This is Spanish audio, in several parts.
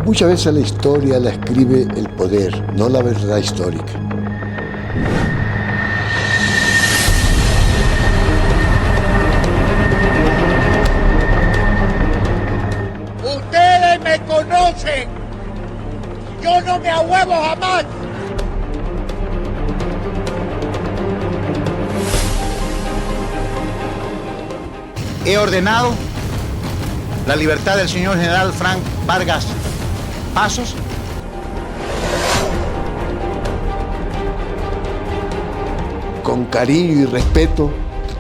Muchas veces la historia la escribe el poder, no la verdad histórica. Ustedes me conocen. Yo no me ahuevo jamás. He ordenado la libertad del señor general Frank Vargas Pasos. Con cariño y respeto,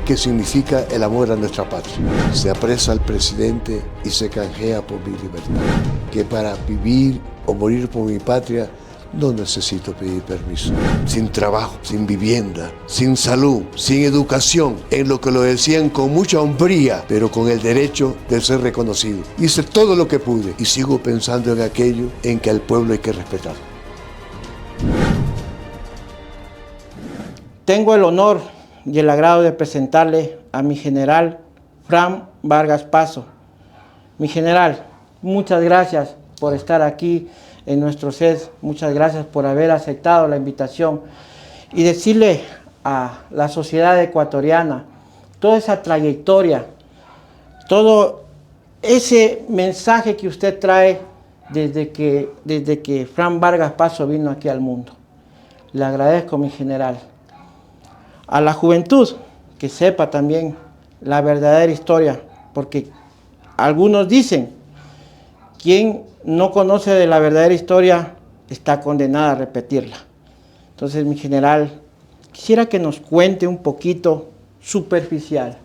que significa el amor a nuestra patria. Se apresa al presidente y se canjea por mi libertad. Que para vivir o morir por mi patria no necesito pedir permiso. Sin trabajo, sin vivienda, sin salud, sin educación, en lo que lo decían con mucha hombría, pero con el derecho de ser reconocido. Hice todo lo que pude y sigo pensando en aquello en que al pueblo hay que respetar. Tengo el honor y el agrado de presentarle a mi general Frank Vargas Pasos. Mi general, muchas gracias por estar aquí en nuestro CES, muchas gracias por haber aceptado la invitación y decirle a la sociedad ecuatoriana toda esa trayectoria, todo ese mensaje que usted trae desde que Frank Vargas Pasos vino aquí al mundo. Le agradezco, mi general. A la juventud, que sepa también la verdadera historia, porque algunos dicen, quien no conoce de la verdadera historia está condenada a repetirla. Entonces, mi general, quisiera que nos cuente un poquito superficial,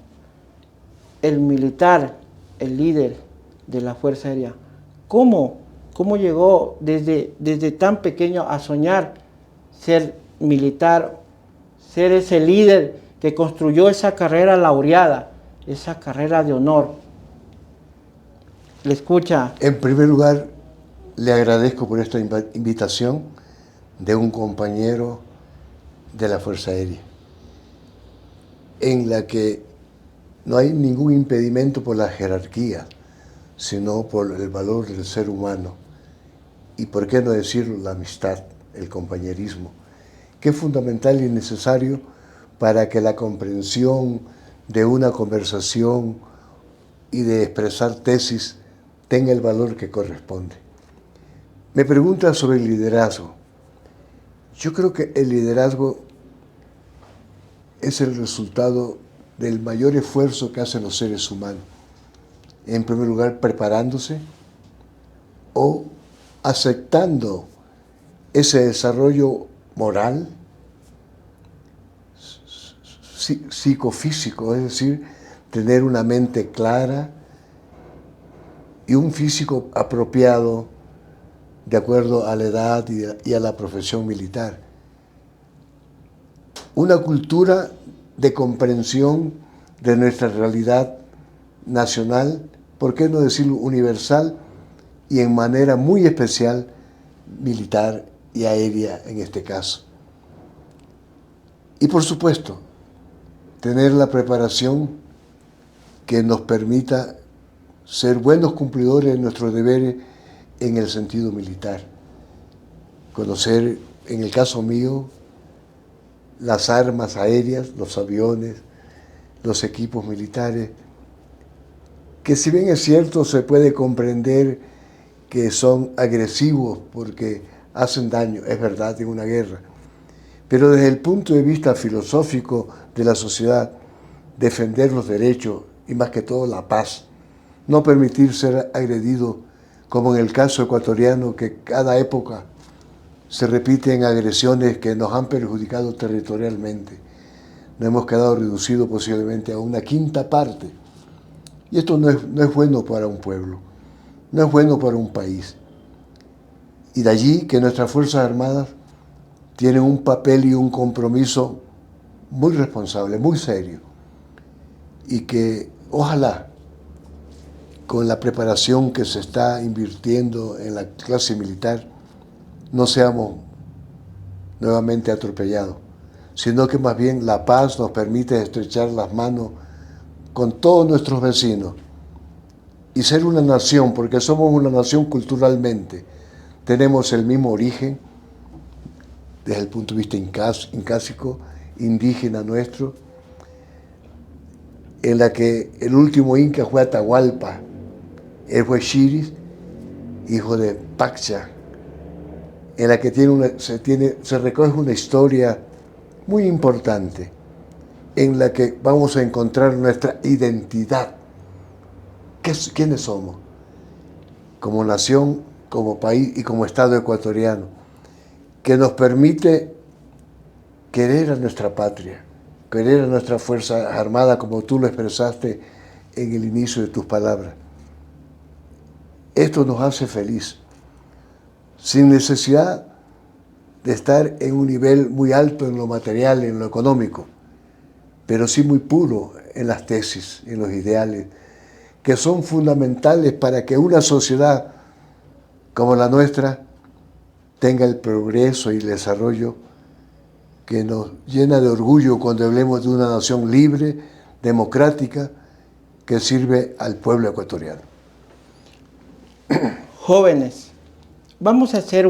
el militar, el líder de la Fuerza Aérea, ¿cómo llegó desde tan pequeño a soñar ser militar, ser ese líder que construyó esa carrera laureada, esa carrera de honor? Le escucha. En primer lugar, le agradezco por esta invitación de un compañero de la Fuerza Aérea, en la que no hay ningún impedimento por la jerarquía, sino por el valor del ser humano y, por qué no decirlo, la amistad, el compañerismo, que es fundamental y necesario para que la comprensión de una conversación y de expresar tesis tenga el valor que corresponde. Me pregunta sobre el liderazgo. Yo creo que el liderazgo es el resultado del mayor esfuerzo que hacen los seres humanos. En primer lugar, preparándose o aceptando ese desarrollo moral, psicofísico, es decir, tener una mente clara y un físico apropiado de acuerdo a la edad y a la profesión militar. Una cultura de comprensión de nuestra realidad nacional, por qué no decirlo universal, y en manera muy especial militar y aérea en este caso. Y por supuesto, tener la preparación que nos permita ser buenos cumplidores de nuestros deberes en el sentido militar. Conocer, en el caso mío, las armas aéreas, los aviones, los equipos militares, que si bien es cierto se puede comprender que son agresivos porque hacen daño, es verdad, en una guerra, pero desde el punto de vista filosófico de la sociedad, defender los derechos y más que todo la paz, no permitir ser agredido, como en el caso ecuatoriano, que cada época se repiten agresiones que nos han perjudicado territorialmente. Nos hemos quedado reducidos posiblemente a una quinta parte. Y esto no es bueno para un pueblo, no es bueno para un país. Y de allí que nuestras Fuerzas Armadas tienen un papel y un compromiso muy responsable, muy serio. Y que ojalá, con la preparación que se está invirtiendo en la clase militar, no seamos nuevamente atropellados, sino que más bien la paz nos permite estrechar las manos con todos nuestros vecinos y ser una nación, porque somos una nación culturalmente. Tenemos el mismo origen, desde el punto de vista incásico, indígena nuestro, en la que el último inca fue Atahualpa, él fue Xiris, hijo de Pacha, en la que se recoge una historia muy importante, en la que vamos a encontrar nuestra identidad. ¿Quiénes somos? Como nación, como país y como Estado ecuatoriano, que nos permite querer a nuestra patria, querer a nuestra Fuerza Armada, como tú lo expresaste en el inicio de tus palabras. Esto nos hace feliz, sin necesidad de estar en un nivel muy alto en lo material, en lo económico, pero sí muy puro en las tesis, en los ideales, que son fundamentales para que una sociedad como la nuestra tenga el progreso y el desarrollo que nos llena de orgullo cuando hablemos de una nación libre, democrática, que sirve al pueblo ecuatoriano. Jóvenes, vamos a hacer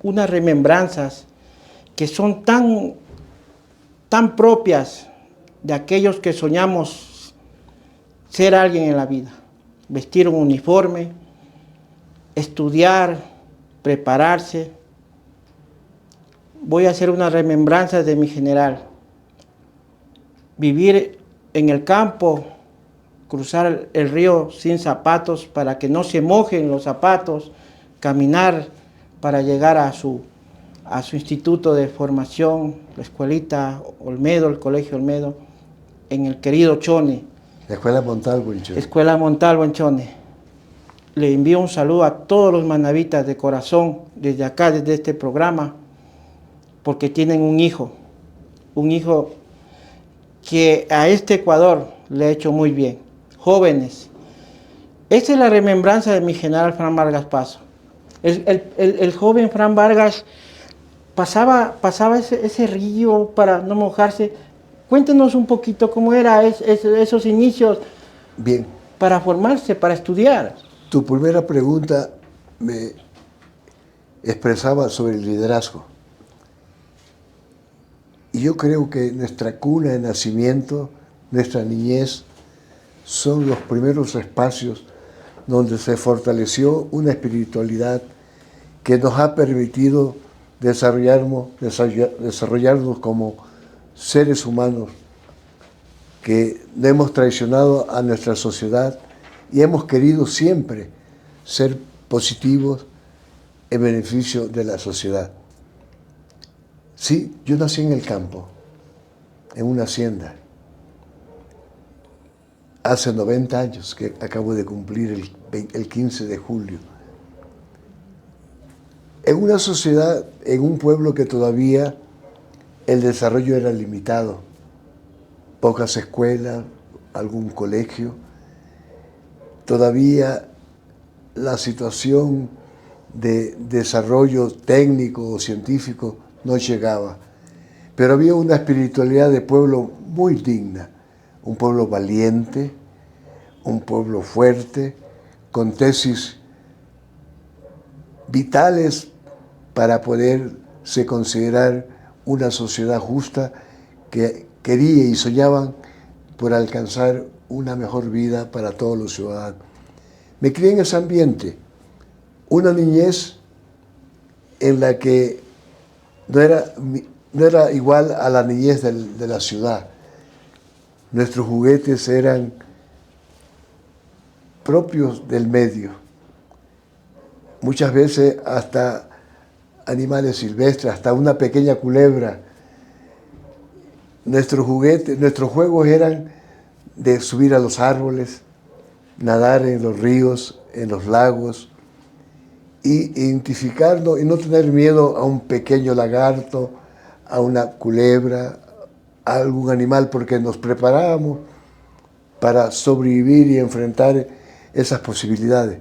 unas remembranzas que son tan propias de aquellos que soñamos ser alguien en la vida. Vestir un uniforme, estudiar, prepararse. Voy a hacer una remembranza de mi general. Vivir en el campo, cruzar el río sin zapatos para que no se mojen los zapatos, caminar para llegar a su instituto de formación, la escuelita Olmedo, el colegio Olmedo, en el querido Chone. La Escuela Montalvo en Chone. Escuela Montalvo en Chone. Le envío un saludo a todos los manavitas de corazón, desde acá, desde este programa, porque tienen un hijo que a este Ecuador le ha hecho muy bien. Jóvenes, esta es la remembranza de mi general Fran Vargas Paso. El joven Fran Vargas pasaba ese río para no mojarse. Cuéntenos un poquito cómo era esos inicios. Bien. Para formarse, para estudiar. Tu primera pregunta me expresaba sobre el liderazgo. Y yo creo que nuestra cuna de nacimiento, nuestra niñez, son los primeros espacios donde se fortaleció una espiritualidad que nos ha permitido desarrollarnos como seres humanos, que no hemos traicionado a nuestra sociedad y hemos querido siempre ser positivos en beneficio de la sociedad. Sí, yo nací en el campo, en una hacienda. Hace 90 años que acabo de cumplir el 15 de julio. En una sociedad, en un pueblo que todavía el desarrollo era limitado. Pocas escuelas, algún colegio. Todavía la situación de desarrollo técnico o científico no llegaba. Pero había una espiritualidad de pueblo muy digna. Un pueblo valiente, un pueblo fuerte, con tesis vitales para poderse considerar una sociedad justa que quería y soñaban por alcanzar una mejor vida para todos los ciudadanos. Me crié en ese ambiente, una niñez en la que no era igual a la niñez de la ciudad. Nuestros juguetes eran propios del medio. Muchas veces hasta animales silvestres, hasta una pequeña culebra. Nuestros juegos eran de subir a los árboles, nadar en los ríos, en los lagos, y identificarnos y no tener miedo a un pequeño lagarto, a una culebra, a algún animal, porque nos preparábamos para sobrevivir y enfrentar esas posibilidades.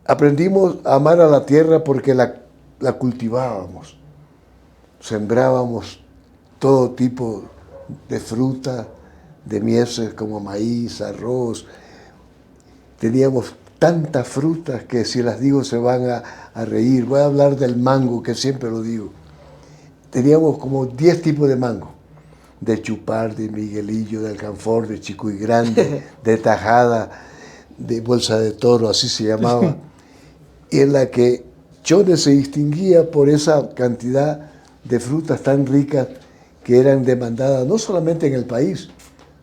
Aprendimos a amar a la tierra porque la cultivábamos, sembrábamos todo tipo de fruta, de mieses como maíz, arroz. Teníamos tantas frutas que si las digo se van a reír. Voy a hablar del mango, que siempre lo digo. Teníamos como 10 tipos de mango. De chupar, de miguelillo, de alcanfor, de chicuy grande, de tajada, de bolsa de toro, así se llamaba. Y en la que Chone se distinguía por esa cantidad de frutas tan ricas que eran demandadas no solamente en el país,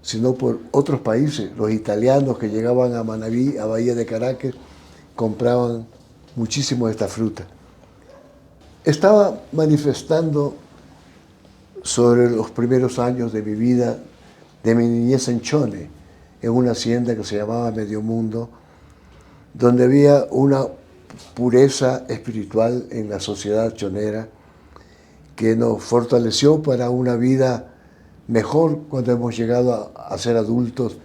sino por otros países. Los italianos que llegaban a Manabí, a Bahía de Caracas, compraban muchísimo de esta fruta. Estaba manifestando sobre los primeros años de mi vida, de mi niñez en Chone, en una hacienda que se llamaba Medio Mundo, donde había una pureza espiritual en la sociedad chonera que nos fortaleció para una vida mejor cuando hemos llegado a ser adultos,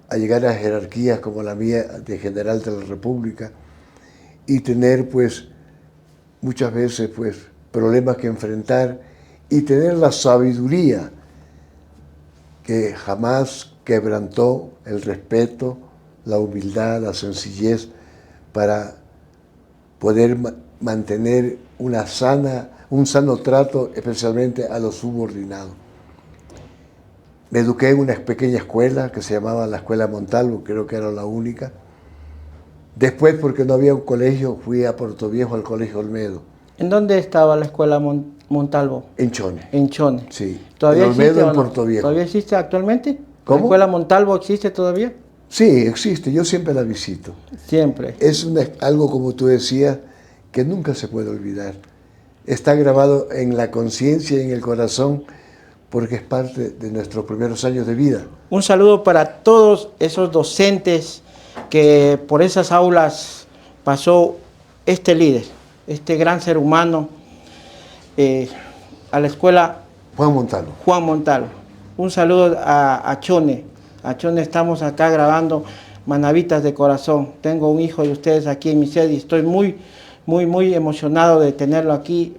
a llegar a jerarquías como la mía de general de la República y tener pues muchas veces pues problemas que enfrentar y tener la sabiduría que jamás quebrantó el respeto, la humildad, la sencillez para poder mantener un sano trato, especialmente a los subordinados. Me eduqué en una pequeña escuela que se llamaba la Escuela Montalvo, creo que era la única. Después, porque no había un colegio, fui a Puerto Viejo al Colegio Olmedo. ¿En dónde estaba la Escuela Montalvo? En Chone. En Chone. Sí. ¿Todavía en Olmedo, existe en Puerto Viejo. ¿Todavía existe actualmente? ¿Cómo? ¿La Escuela Montalvo existe todavía? Sí, existe. Yo siempre la visito. Siempre. Es algo, como tú decías, que nunca se puede olvidar. Está grabado en la conciencia y en el corazón porque es parte de nuestros primeros años de vida. Un saludo para todos esos docentes que por esas aulas pasó este líder, este gran ser humano, a la escuela Juan Montalvo. Juan Montalvo. Un saludo a Chone. A Chone estamos acá grabando Manavitas de Corazón. Tengo un hijo de ustedes aquí en mi sede y estoy muy emocionado de tenerlo aquí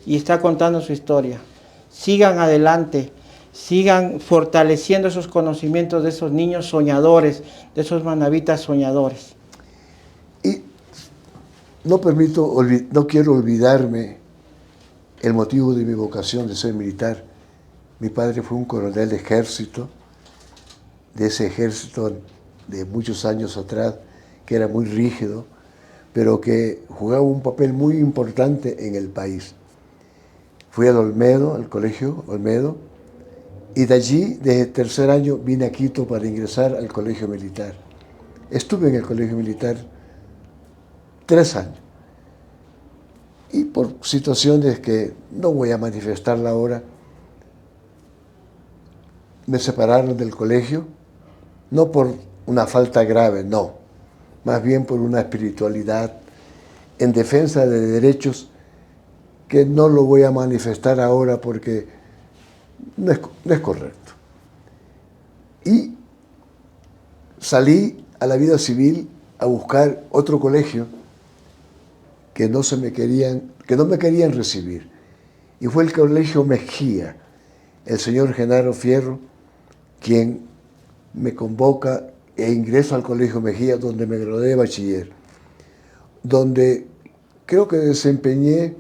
y está contando su historia. Sigan adelante, sigan fortaleciendo esos conocimientos de esos niños soñadores, de esos manavitas soñadores. Y no quiero olvidarme el motivo de mi vocación de ser militar. Mi padre fue un coronel de ejército, de ese ejército de muchos años atrás, que era muy rígido, pero que jugaba un papel muy importante en el país. Fui al Olmedo, al colegio Olmedo, y de allí, desde el tercer año, vine a Quito para ingresar al colegio militar. Estuve en el colegio militar 3 años. Y por situaciones que no voy a manifestarla ahora, me separaron del colegio, no por una falta grave, no, más bien por una espiritualidad en defensa de derechos que no lo voy a manifestar ahora porque no es correcto. Y salí a la vida civil a buscar otro colegio que no me querían recibir. Y fue el Colegio Mejía, el señor Genaro Fierro, quien me convoca e ingreso al Colegio Mejía, donde me gradué de bachiller, donde creo que desempeñé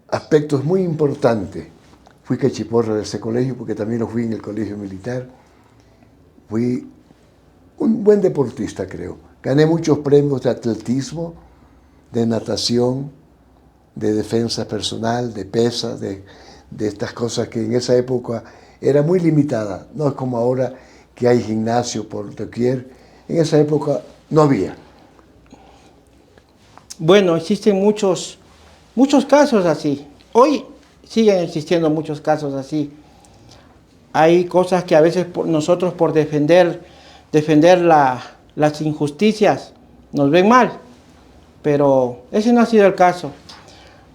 aspectos muy importantes. Fui cachiporra de ese colegio porque también lo fui en el colegio militar. Fui un buen deportista, creo. Gané muchos premios de atletismo, de natación, de defensa personal, de pesas, de estas cosas que en esa época era muy limitada. No es como ahora que hay gimnasio por doquier. En esa época no había. Bueno, existen muchos casos así. Hoy siguen existiendo muchos casos así. Hay cosas que a veces nosotros por defender las injusticias nos ven mal, pero ese no ha sido el caso,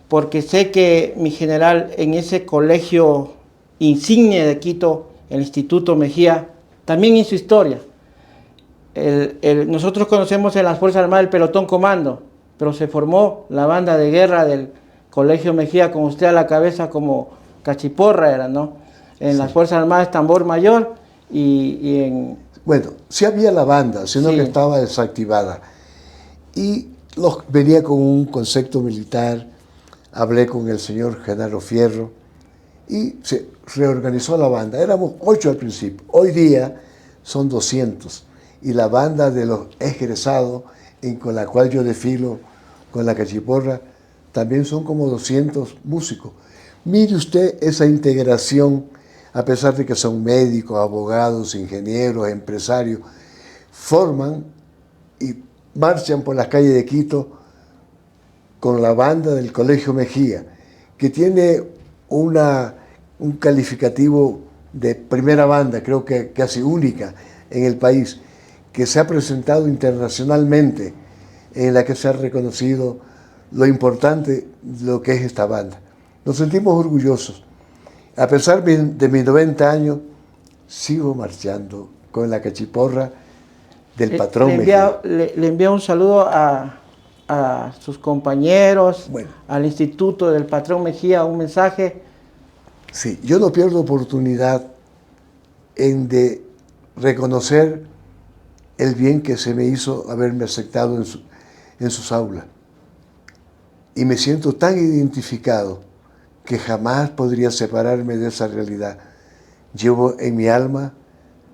porque sé que mi general en ese colegio insigne de Quito, el Instituto Mejía, también hizo historia. Nosotros conocemos en las Fuerzas Armadas el pelotón comando, pero se formó la banda de guerra del Colegio Mejía con usted a la cabeza como cachiporra era, ¿no? en las Fuerzas Armadas Tambor Mayor y en... Bueno, sí había la banda, sino Sí. que estaba desactivada. Y venía con un concepto militar, hablé con el señor Genaro Fierro y se reorganizó la banda. Éramos 8 al principio, hoy día son 200. Y la banda de los egresados, con la cual yo desfilo con la cachiporra, también son como 200 músicos. Mire usted esa integración, a pesar de que son médicos, abogados, ingenieros, empresarios, forman y marchan por las calles de Quito con la banda del Colegio Mejía, que tiene un calificativo de primera banda, creo que casi única en el país, que se ha presentado internacionalmente, en la que se ha reconocido lo importante de lo que es esta banda. Nos sentimos orgullosos. A pesar de mis 90 años, sigo marchando con la cachiporra del patrón Mejía. Le envío un saludo a sus compañeros, Bueno. al Instituto del Patrón Mejía, un mensaje. Sí, yo no pierdo oportunidad de reconocer el bien que se me hizo haberme aceptado en sus aulas. Y me siento tan identificado que jamás podría separarme de esa realidad. Llevo en mi alma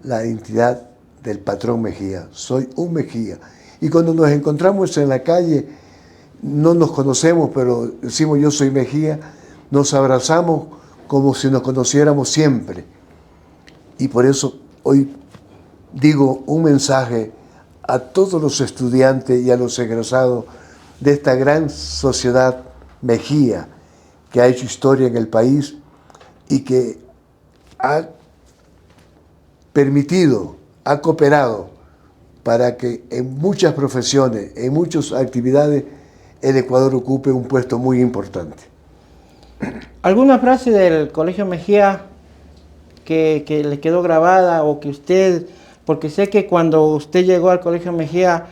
la identidad del patrón Mejía. Soy un Mejía. Y cuando nos encontramos en la calle, no nos conocemos, pero decimos yo soy Mejía, nos abrazamos como si nos conociéramos siempre. Y por eso hoy digo un mensaje a todos los estudiantes y a los egresados de esta gran sociedad Mejía, que ha hecho historia en el país y que ha permitido, ha cooperado para que en muchas profesiones, en muchas actividades, el Ecuador ocupe un puesto muy importante. ¿Alguna frase del Colegio Mejía que le quedó grabada o que usted, porque sé que cuando usted llegó al Colegio Mejía,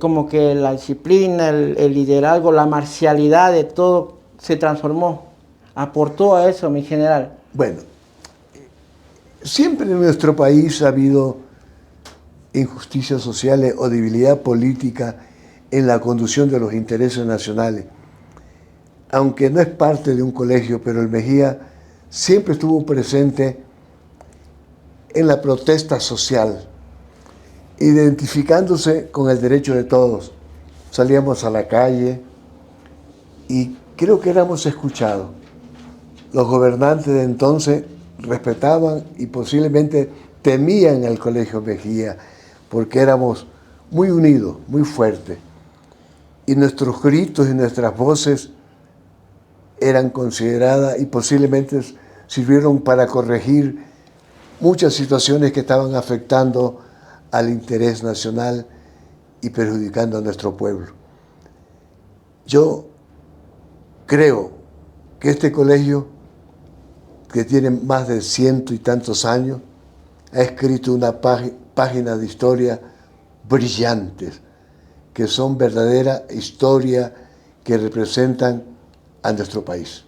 como que la disciplina, el liderazgo, la marcialidad de todo se transformó, aportó a eso, mi general? Bueno, siempre en nuestro país ha habido injusticias sociales o debilidad política en la conducción de los intereses nacionales. Aunque no es parte de un colegio, pero el Mejía siempre estuvo presente en la protesta social, identificándose con el derecho de todos. Salíamos a la calle y creo que éramos escuchados. Los gobernantes de entonces respetaban y posiblemente temían al Colegio Mejía porque éramos muy unidos, muy fuertes. Y nuestros gritos y nuestras voces eran consideradas y posiblemente sirvieron para corregir muchas situaciones que estaban afectando al interés nacional y perjudicando a nuestro pueblo. Yo creo que este colegio, que tiene más de 100 y tantos años, ha escrito una página de historia brillantes, que son verdadera historia que representan a nuestro país.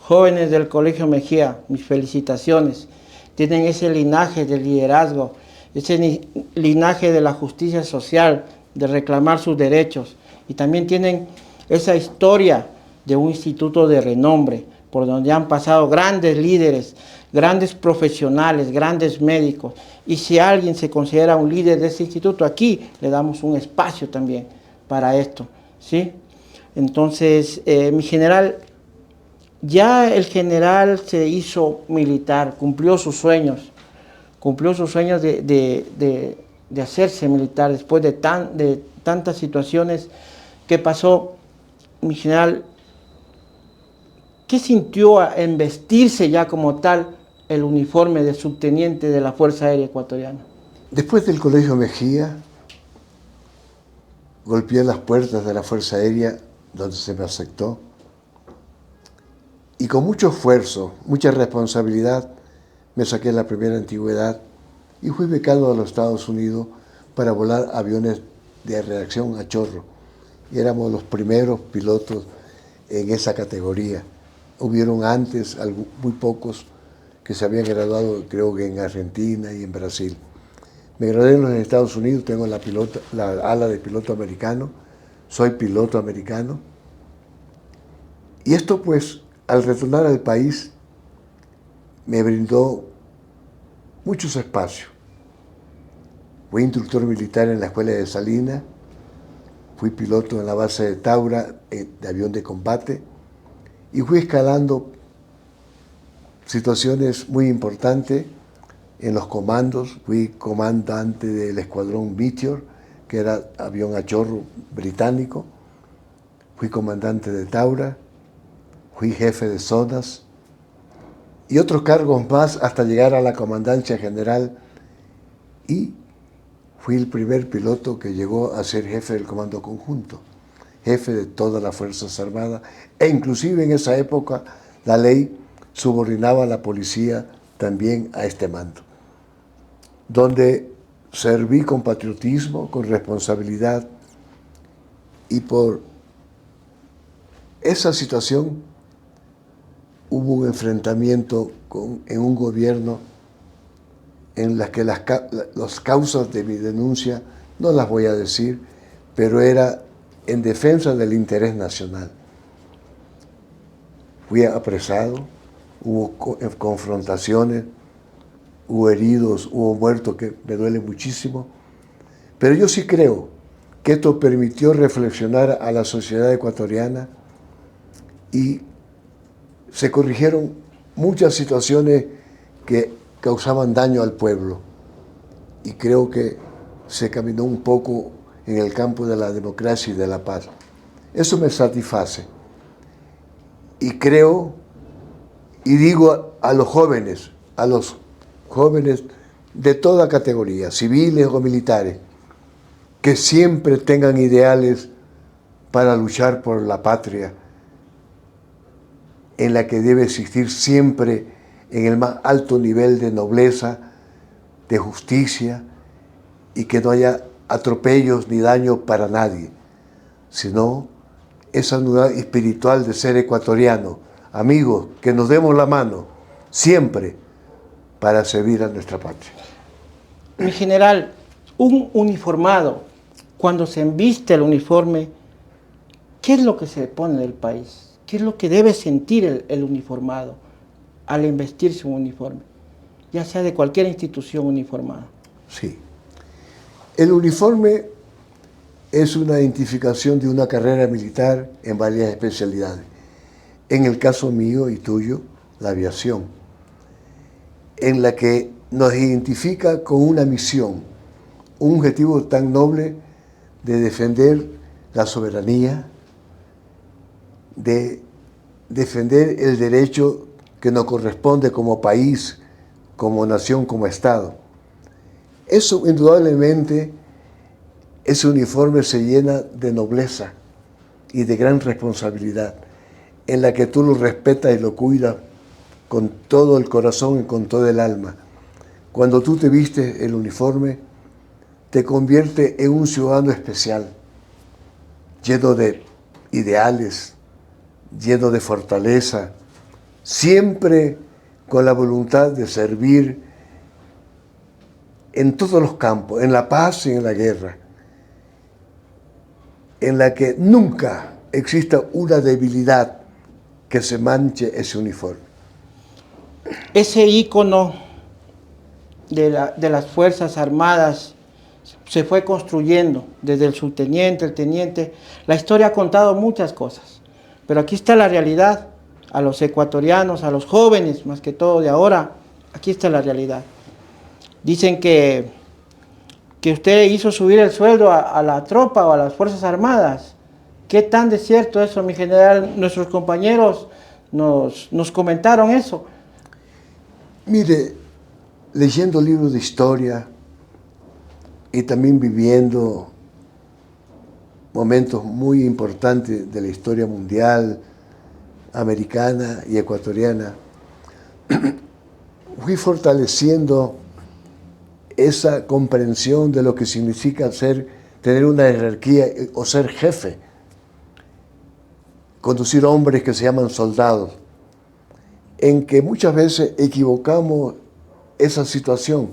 Jóvenes del Colegio Mejía, mis felicitaciones. Tienen ese linaje de liderazgo, ese linaje de la justicia social, de reclamar sus derechos. Y también tienen esa historia de un instituto de renombre, por donde han pasado grandes líderes, grandes profesionales, grandes médicos. Y si alguien se considera un líder de ese instituto, aquí le damos un espacio también para esto, ¿sí? Entonces, mi general, ya el general se hizo militar, cumplió sus sueños de hacerse militar después de tantas situaciones que pasó. Mi general, ¿qué sintió en vestirse ya como tal el uniforme de subteniente de la Fuerza Aérea Ecuatoriana? Después del Colegio Mejía, golpeé las puertas de la Fuerza Aérea, donde se me aceptó, y con mucho esfuerzo, mucha responsabilidad, me saqué la primera antigüedad y fui becado a los Estados Unidos para volar aviones de reacción a chorro. Y éramos los primeros pilotos en esa categoría. Hubieron antes muy pocos que se habían graduado, creo que en Argentina y en Brasil. Me gradué en los Estados Unidos, tengo la ala de piloto americano, soy piloto americano. Y esto pues, al retornar al país, me brindó muchos espacios. Fui instructor militar en la escuela de Salinas, fui piloto en la base de Taura, de avión de combate, y fui escalando situaciones muy importantes en los comandos. Fui comandante del escuadrón Meteor, que era avión a chorro británico. Fui comandante de Taura, fui jefe de zonas y otros cargos más hasta llegar a la comandancia general, y fui el primer piloto que llegó a ser jefe del comando conjunto, jefe de todas las Fuerzas Armadas, e inclusive en esa época la ley subordinaba a la policía también a este mando, donde serví con patriotismo, con responsabilidad, y por esa situación hubo un enfrentamiento en un gobierno en las que las causas de mi denuncia no las voy a decir, pero era en defensa del interés nacional. Fui apresado, hubo confrontaciones, hubo heridos, hubo muertos, que me duele muchísimo, pero yo sí creo que esto permitió reflexionar a la sociedad ecuatoriana y se corrigieron muchas situaciones que causaban daño al pueblo, y creo que se caminó un poco en el campo de la democracia y de la paz. Eso me satisface, y creo y digo a los jóvenes de toda categoría, civiles o militares, que siempre tengan ideales para luchar por la patria, en la que debe existir siempre en el más alto nivel de nobleza, de justicia, y que no haya atropellos ni daño para nadie, sino esa unidad espiritual de ser ecuatoriano. Amigos, que nos demos la mano siempre para servir a nuestra patria. Mi general, un uniformado, cuando se embiste el uniforme, ¿qué es lo que se pone del país? ¿Qué es lo que debe sentir el uniformado al investirse un uniforme, ya sea de cualquier institución uniformada? Sí. El uniforme es una identificación de una carrera militar en varias especialidades. En el caso mío y tuyo, la aviación, en la que nos identifica con una misión, un objetivo tan noble de defender la soberanía, de defender el derecho que nos corresponde como país, como nación, como Estado. Eso indudablemente, ese uniforme se llena de nobleza y de gran responsabilidad, en la que tú lo respetas y lo cuidas con todo el corazón y con todo el alma. Cuando tú te vistes el uniforme, te convierte en un ciudadano especial, lleno de ideales, lleno de fortaleza, siempre con la voluntad de servir en todos los campos, en la paz y en la guerra, en la que nunca exista una debilidad que se manche ese uniforme. Ese ícono de las Fuerzas Armadas se fue construyendo desde el subteniente, el teniente. La historia ha contado muchas cosas, pero aquí está la realidad. A los ecuatorianos, a los jóvenes, más que todo de ahora, aquí está la realidad. Dicen que usted hizo subir el sueldo a la tropa o a las Fuerzas Armadas. ¿Qué tan de cierto eso, mi general? Nuestros compañeros nos comentaron eso. Mire, leyendo libros de historia y también viviendo momentos muy importantes de la historia mundial, americana y ecuatoriana, fui fortaleciendo esa comprensión de lo que significa tener una jerarquía o ser jefe, conducir hombres que se llaman soldados. en que muchas veces equivocamos esa situación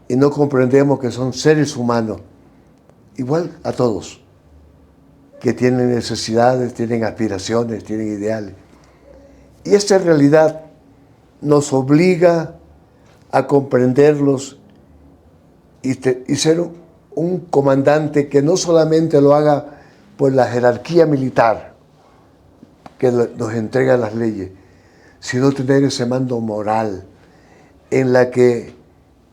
y no comprendemos que son seres humanos, igual a todos, que tienen necesidades, tienen aspiraciones, tienen ideales. Y esta realidad nos obliga a comprenderlos y ser un comandante que no solamente lo haga por la jerarquía militar que nos entrega las leyes, sino tener ese mando moral en la que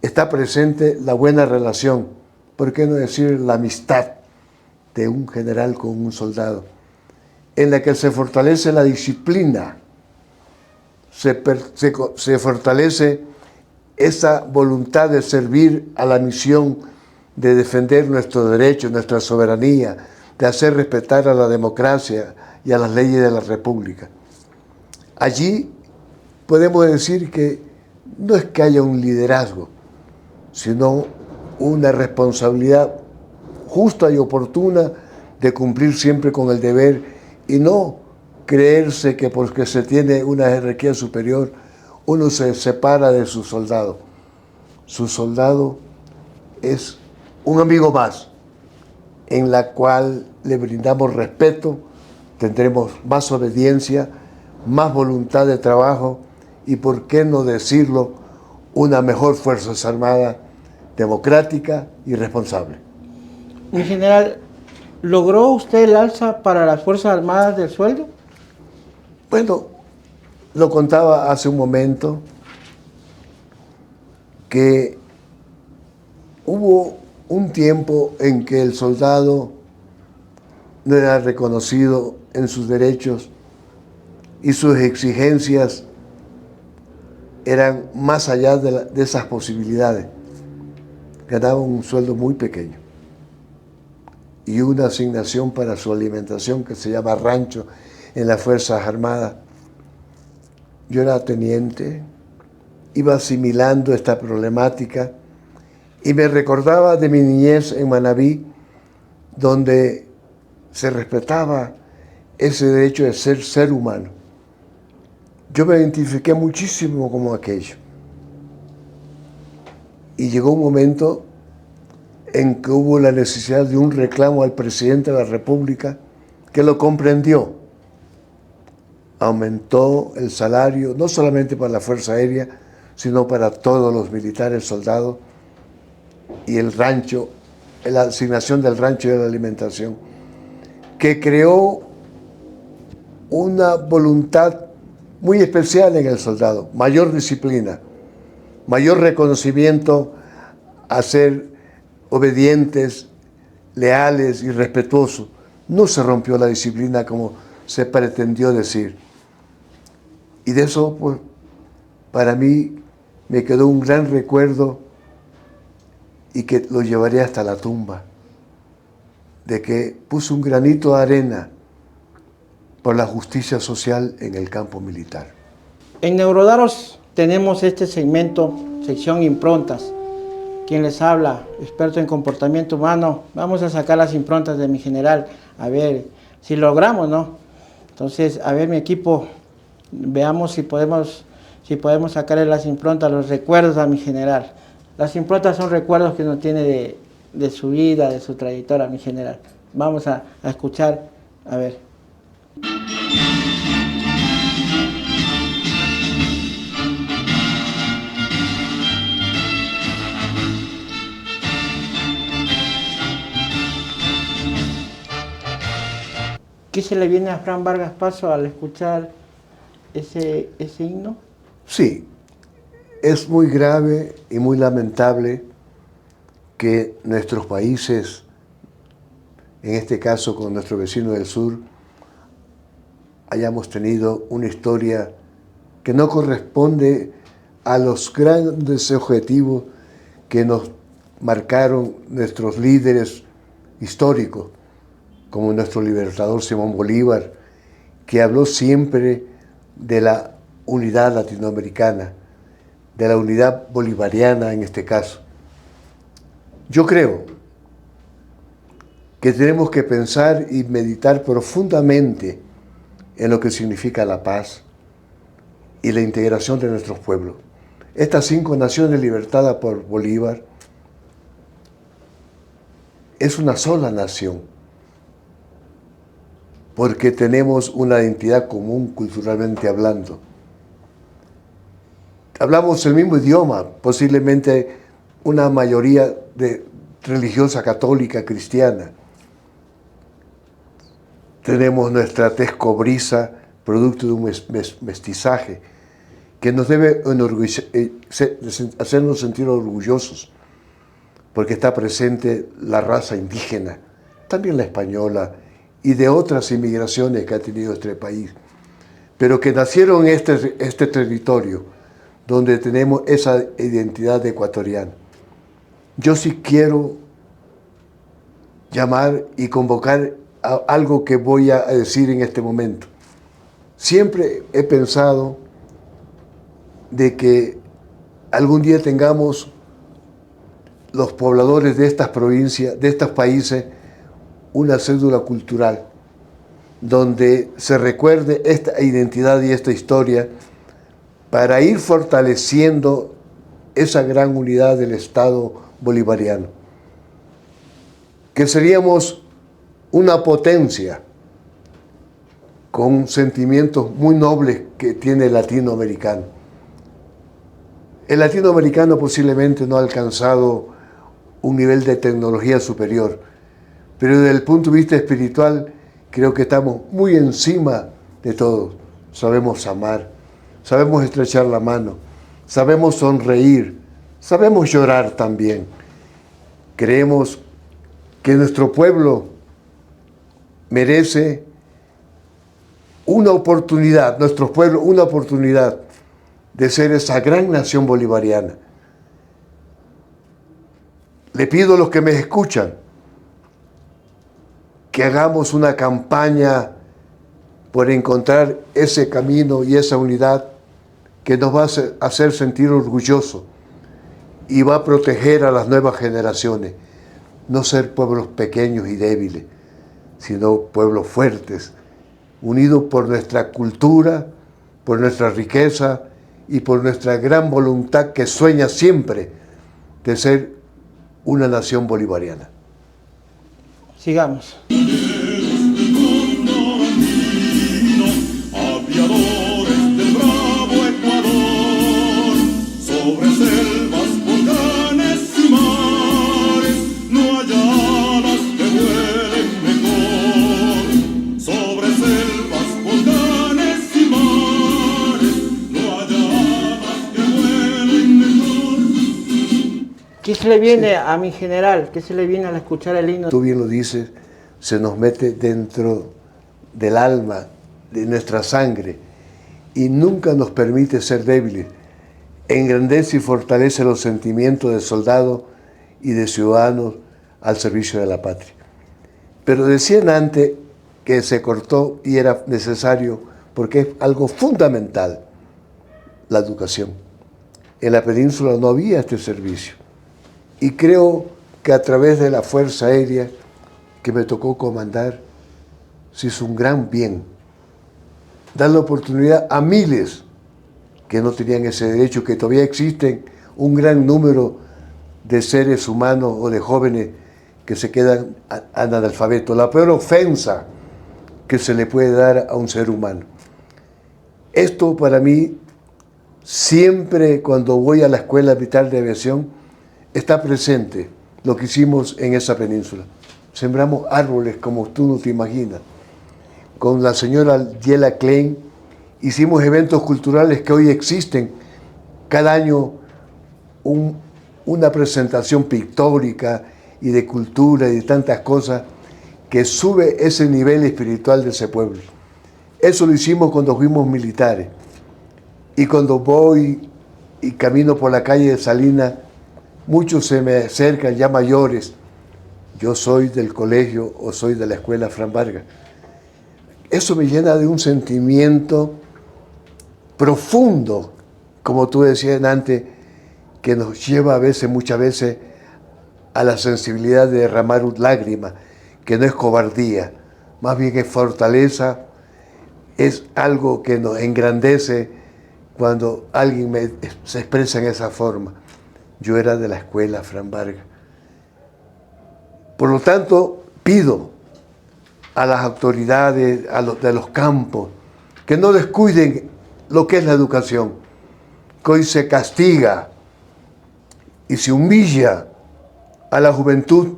está presente la buena relación, ¿por qué no decir la amistad de un general con un soldado? En la que se fortalece la disciplina, se fortalece esa voluntad de servir a la misión de defender nuestros derechos, nuestra soberanía, de hacer respetar a la democracia y a las leyes de la República. Allí podemos decir que no es que haya un liderazgo, sino una responsabilidad justa y oportuna de cumplir siempre con el deber y no creerse que porque se tiene una jerarquía superior uno se separa de su soldado. Su soldado es un amigo más, en la cual le brindamos respeto, tendremos más obediencia, más voluntad de trabajo y, por qué no decirlo, una mejor Fuerzas Armadas democrática y responsable. Mi general, ¿logró usted el alza para las Fuerzas Armadas del sueldo? Bueno, lo contaba hace un momento que hubo un tiempo en que el soldado no era reconocido en sus derechos y sus exigencias eran más allá de esas posibilidades. Ganaba un sueldo muy pequeño y una asignación para su alimentación que se llama rancho en las Fuerzas Armadas. Yo era teniente, iba asimilando esta problemática y me recordaba de mi niñez en Manabí, donde se respetaba ese derecho de ser humano. Yo me identifiqué muchísimo como aquello. Y llegó un momento en que hubo la necesidad de un reclamo al presidente de la República, que lo comprendió. Aumentó el salario, no solamente para la Fuerza Aérea, sino para todos los militares, soldados, y el rancho, la asignación del rancho y de la alimentación, que creó una voluntad muy especial en el soldado, mayor disciplina, mayor reconocimiento a ser obedientes, leales y respetuosos. No se rompió la disciplina como se pretendió decir. Y de eso, pues, para mí me quedó un gran recuerdo y que lo llevaré hasta la tumba, de que puso un granito de arena por la justicia social en el campo militar. En Neurodaros tenemos este segmento, sección improntas. Quien les habla, experto en comportamiento humano. Vamos a sacar las improntas de mi general, a ver si logramos, ¿no? Entonces, a ver, mi equipo, veamos si podemos sacarle las improntas, los recuerdos a mi general. Las improntas son recuerdos que uno tiene de su vida, de su trayectoria, mi general. Vamos a escuchar, a ver. ¿Qué se le viene a Fran Vargas Paso al escuchar ese himno? Sí, es muy grave y muy lamentable que nuestros países, en este caso con nuestro vecino del sur, hayamos tenido una historia que no corresponde a los grandes objetivos que nos marcaron nuestros líderes históricos, como nuestro libertador Simón Bolívar, que habló siempre de la unidad latinoamericana, de la unidad bolivariana en este caso. Yo creo que tenemos que pensar y meditar profundamente en lo que significa la paz, y la integración de nuestros pueblos. Estas 5 naciones libertadas por Bolívar es una sola nación, porque tenemos una identidad común culturalmente hablando. Hablamos el mismo idioma, posiblemente una mayoría religiosa católica, cristiana. Tenemos nuestra tez cobriza, producto de un mestizaje, que nos debe hacernos sentir orgullosos, porque está presente la raza indígena, también la española, y de otras inmigraciones que ha tenido este país, pero que nacieron en este territorio, donde tenemos esa identidad ecuatoriana. Yo sí quiero llamar y convocar a algo que voy a decir en este momento. Siempre he pensado de que algún día tengamos los pobladores de estas provincias, de estos países, una cédula cultural donde se recuerde esta identidad y esta historia para ir fortaleciendo esa gran unidad del Estado bolivariano. Que seríamos una potencia con sentimientos muy nobles que tiene el latinoamericano. El latinoamericano posiblemente no ha alcanzado un nivel de tecnología superior, pero desde el punto de vista espiritual creo que estamos muy encima de todos. Sabemos amar, sabemos estrechar la mano, sabemos sonreír, sabemos llorar también. Creemos que nuestro pueblo merece una oportunidad, nuestro pueblo una oportunidad de ser esa gran nación bolivariana. Le pido a los que me escuchan que hagamos una campaña por encontrar ese camino y esa unidad que nos va a hacer sentir orgullosos y va a proteger a las nuevas generaciones. No ser pueblos pequeños y débiles, sino pueblos fuertes, unidos por nuestra cultura, por nuestra riqueza y por nuestra gran voluntad que sueña siempre de ser una nación bolivariana. Sigamos. ¿Qué se le viene a mi general? ¿Qué se le viene al escuchar el himno? Tú bien lo dices, se nos mete dentro del alma, de nuestra sangre, y nunca nos permite ser débiles. Engrandece y fortalece los sentimientos de soldados y de ciudadanos al servicio de la patria. Pero decían antes que se cortó y era necesario porque es algo fundamental, la educación. En la península no había este servicio. Y creo que a través de la Fuerza Aérea que me tocó comandar, se hizo un gran bien. Dar la oportunidad a miles que no tenían ese derecho, que todavía existen un gran número de seres humanos o de jóvenes que se quedan analfabetos. La peor ofensa que se le puede dar a un ser humano. Esto para mí, siempre cuando voy a la Escuela Militar de Aviación, está presente lo que hicimos en esa península. Sembramos árboles como tú no te imaginas. Con la señora Yela Klein hicimos eventos culturales que hoy existen. Cada año una presentación pictórica y de cultura y de tantas cosas que sube ese nivel espiritual de ese pueblo. Eso lo hicimos cuando fuimos militares. Y cuando voy y camino por la calle de Salinas, muchos se me acercan ya mayores. Yo soy del colegio o soy de la escuela Fran Vargas. Eso me llena de un sentimiento profundo, como tú decías antes, que nos lleva a veces, muchas veces, a la sensibilidad de derramar lágrimas, que no es cobardía, más bien es fortaleza, es algo que nos engrandece, cuando alguien se expresa en esa forma. Yo era de la escuela Fran Vargas. Por lo tanto, pido a las autoridades de los campos que no descuiden lo que es la educación, que hoy se castiga y se humilla a la juventud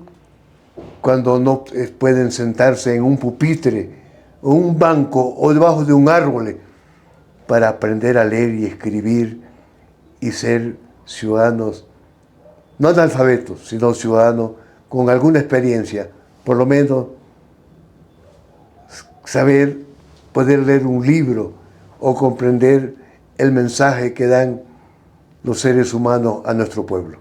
cuando no pueden sentarse en un pupitre o un banco o debajo de un árbol para aprender a leer y escribir y ser ciudadanos, no analfabetos, sino ciudadanos con alguna experiencia, por lo menos saber, poder leer un libro o comprender el mensaje que dan los seres humanos a nuestro pueblo.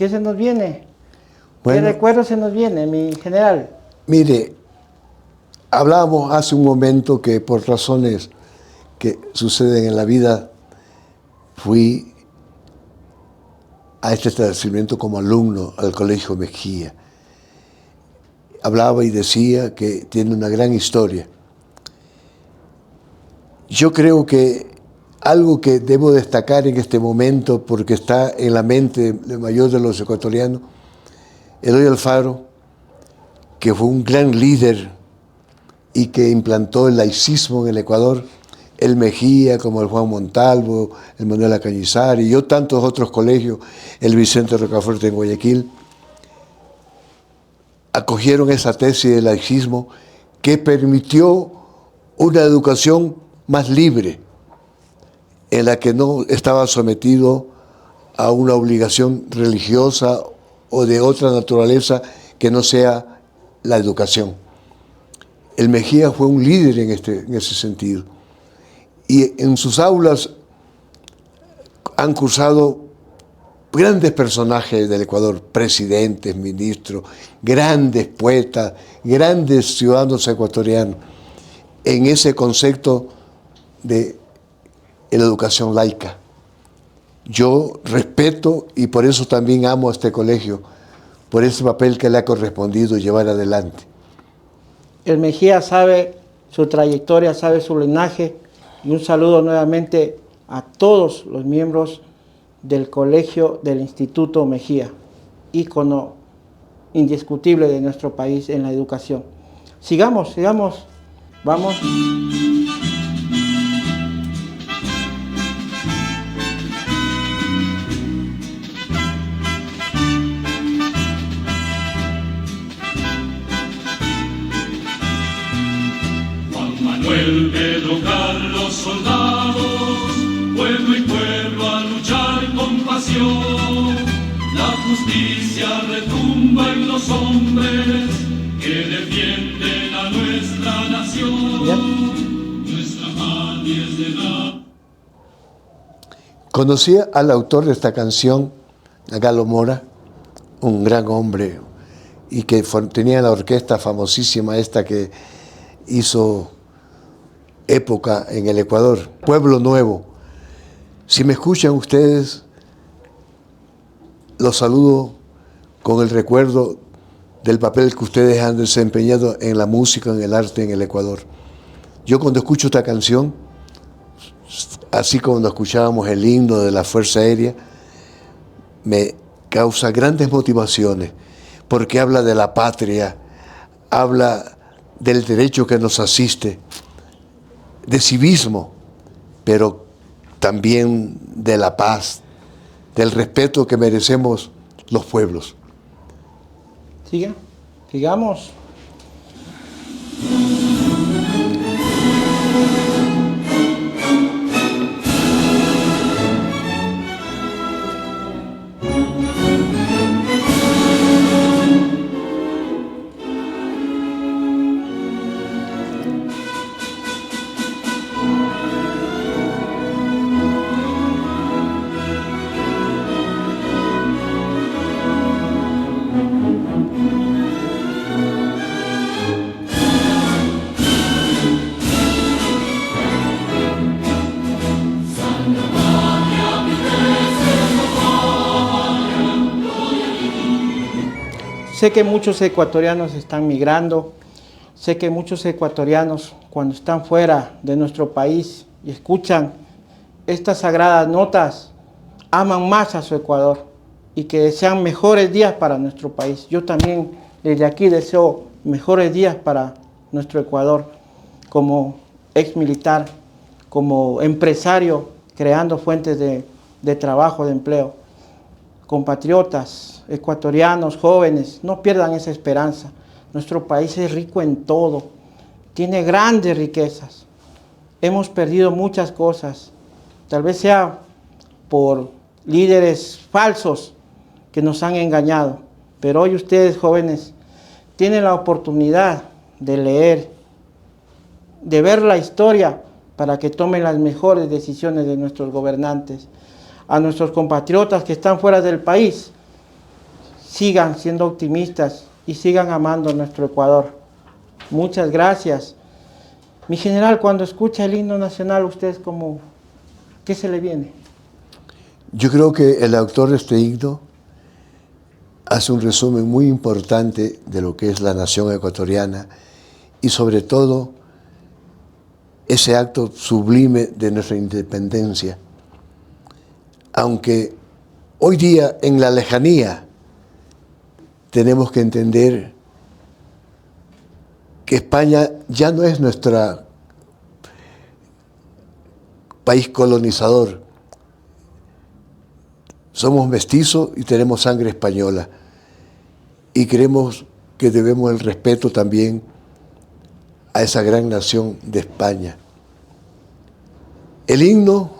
¿Qué se nos viene? Bueno, ¿Qué recuerdo se nos viene, mi general? Mire, hablábamos hace un momento que por razones que suceden en la vida, fui a este establecimiento como alumno al Colegio Mejía. Hablaba y decía que tiene una gran historia. Yo creo que algo que debo destacar en este momento, porque está en la mente de mayor de los ecuatorianos, Eloy Alfaro, que fue un gran líder y que implantó el laicismo en el Ecuador, el Mejía, como el Juan Montalvo, el Manuel Cañizares y yo tantos otros colegios, el Vicente Rocafuerte en Guayaquil, acogieron esa tesis del laicismo que permitió una educación más libre, en la que no estaba sometido a una obligación religiosa o de otra naturaleza que no sea la educación. El Mejía fue un líder en ese sentido. Y en sus aulas han cursado grandes personajes del Ecuador, presidentes, ministros, grandes poetas, grandes ciudadanos ecuatorianos, en ese concepto de la educación laica. Yo respeto y por eso también amo a este colegio, por ese papel que le ha correspondido llevar adelante. El Mejía sabe su trayectoria, sabe su linaje, y un saludo nuevamente a todos los miembros del colegio del Instituto Mejía, ícono indiscutible de nuestro país en la educación. Sigamos, vamos. Manuel, Pedro, Carlos, soldados, pueblo y pueblo a luchar con pasión. La justicia retumba en los hombres que defienden a nuestra nación. ¿Ya? Nuestra patria es de la... Conocí al autor de esta canción, a Galo Mora, un gran hombre, y que tenía la orquesta famosísima esta que hizo época en el Ecuador, Pueblo Nuevo. Si me escuchan ustedes, los saludo con el recuerdo del papel que ustedes han desempeñado en la música, en el arte en el Ecuador. Yo cuando escucho esta canción, así como cuando escuchábamos el himno de la Fuerza Aérea, me causa grandes motivaciones, porque habla de la patria, habla del derecho que nos asiste, de civismo, pero también de la paz, del respeto que merecemos los pueblos. Sigamos. Sé que muchos ecuatorianos están migrando, sé que muchos ecuatorianos cuando están fuera de nuestro país y escuchan estas sagradas notas, aman más a su Ecuador y que desean mejores días para nuestro país. Yo también desde aquí deseo mejores días para nuestro Ecuador, como ex militar, como empresario, creando fuentes de trabajo, de empleo. Compatriotas, ecuatorianos, jóvenes, no pierdan esa esperanza. Nuestro país es rico en todo, tiene grandes riquezas. Hemos perdido muchas cosas, tal vez sea por líderes falsos que nos han engañado, pero hoy ustedes, jóvenes, tienen la oportunidad de leer, de ver la historia para que tomen las mejores decisiones de nuestros gobernantes. A nuestros compatriotas que están fuera del país, sigan siendo optimistas y sigan amando nuestro Ecuador. Muchas gracias. Mi general, cuando escucha el himno nacional, ¿usted qué se le viene? Yo creo que el autor de este himno hace un resumen muy importante de lo que es la nación ecuatoriana y sobre todo ese acto sublime de nuestra independencia. Aunque hoy día en la lejanía tenemos que entender que España ya no es nuestro país colonizador. Somos mestizos y tenemos sangre española. Y creemos que debemos el respeto también a esa gran nación de España. El himno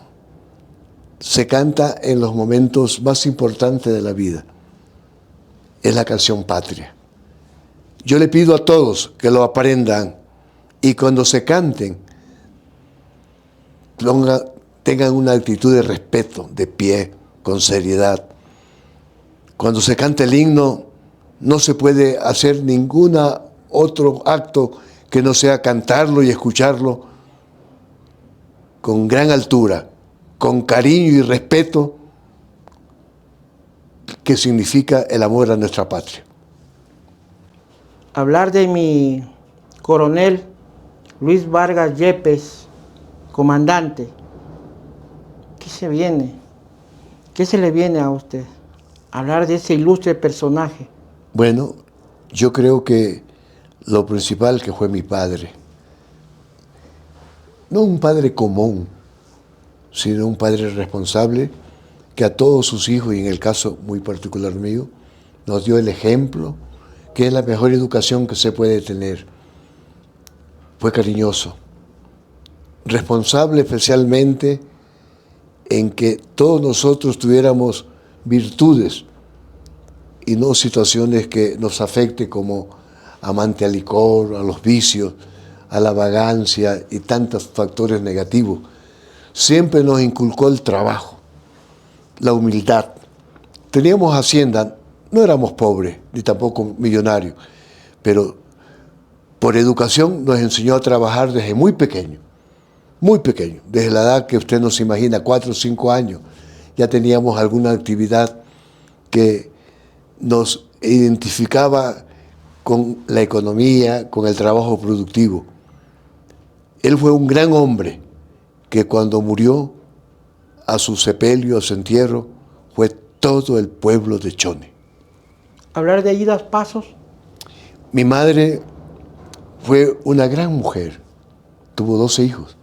se canta en los momentos más importantes de la vida. Es la canción patria. Yo le pido a todos que lo aprendan y cuando se canten tengan una actitud de respeto, de pie, con seriedad. Cuando se canta el himno no se puede hacer ningún otro acto que no sea cantarlo y escucharlo con gran altura, con cariño y respeto, que significa el amor a nuestra patria. Hablar de mi coronel Luis Vargas Yepes, comandante, ¿qué se viene? ¿Qué se le viene a usted? Hablar de ese ilustre personaje. Bueno, yo creo que lo principal que fue mi padre, no un padre común, sino un padre responsable que a todos sus hijos, y en el caso muy particular mío, nos dio el ejemplo, que es la mejor educación que se puede tener. Fue cariñoso, responsable especialmente en que todos nosotros tuviéramos virtudes y no situaciones que nos afecten como amante al licor, a los vicios, a la vagancia y tantos factores negativos. Siempre nos inculcó el trabajo, la humildad. Teníamos hacienda, no éramos pobres, ni tampoco millonarios, pero por educación nos enseñó a trabajar desde muy pequeño, desde la edad que usted nos imagina, 4 o 5 años, ya teníamos alguna actividad que nos identificaba con la economía, con el trabajo productivo. Él fue un gran hombre que cuando murió, a su sepelio, a su entierro, fue todo el pueblo de Chone. Hablar de Aída Pasos. Mi madre fue una gran mujer, tuvo 12 hijos.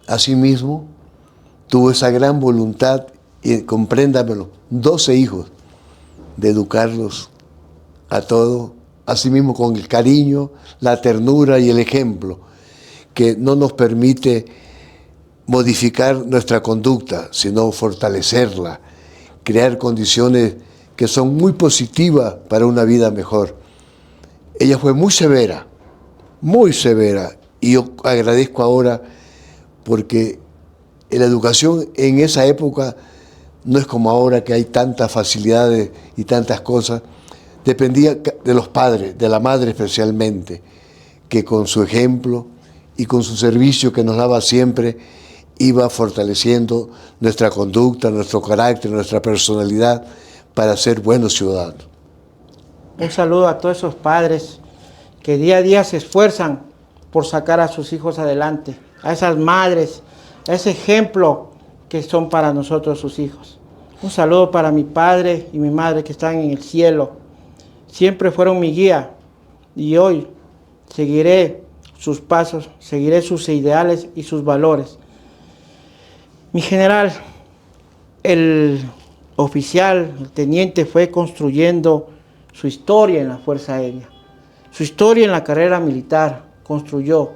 Asimismo, tuvo esa gran voluntad, y compréndamelo, 12 hijos, de educarlos a todos, asimismo con el cariño, la ternura y el ejemplo, que no nos permite modificar nuestra conducta, sino fortalecerla, crear condiciones que son muy positivas para una vida mejor. Ella fue muy severa, y yo agradezco ahora porque la educación en esa época no es como ahora que hay tantas facilidades y tantas cosas. Dependía de los padres, de la madre especialmente, que con su ejemplo y con su servicio que nos daba siempre, iba fortaleciendo nuestra conducta, nuestro carácter, nuestra personalidad para ser buenos ciudadanos. Un saludo a todos esos padres que día a día se esfuerzan por sacar a sus hijos adelante, a esas madres, a ese ejemplo que son para nosotros sus hijos. Un saludo para mi padre y mi madre que están en el cielo. Siempre fueron mi guía y hoy seguiré sus pasos, seguiré sus ideales y sus valores. Mi general, el oficial, el teniente, fue construyendo su historia en la Fuerza Aérea, su historia en la carrera militar, construyó.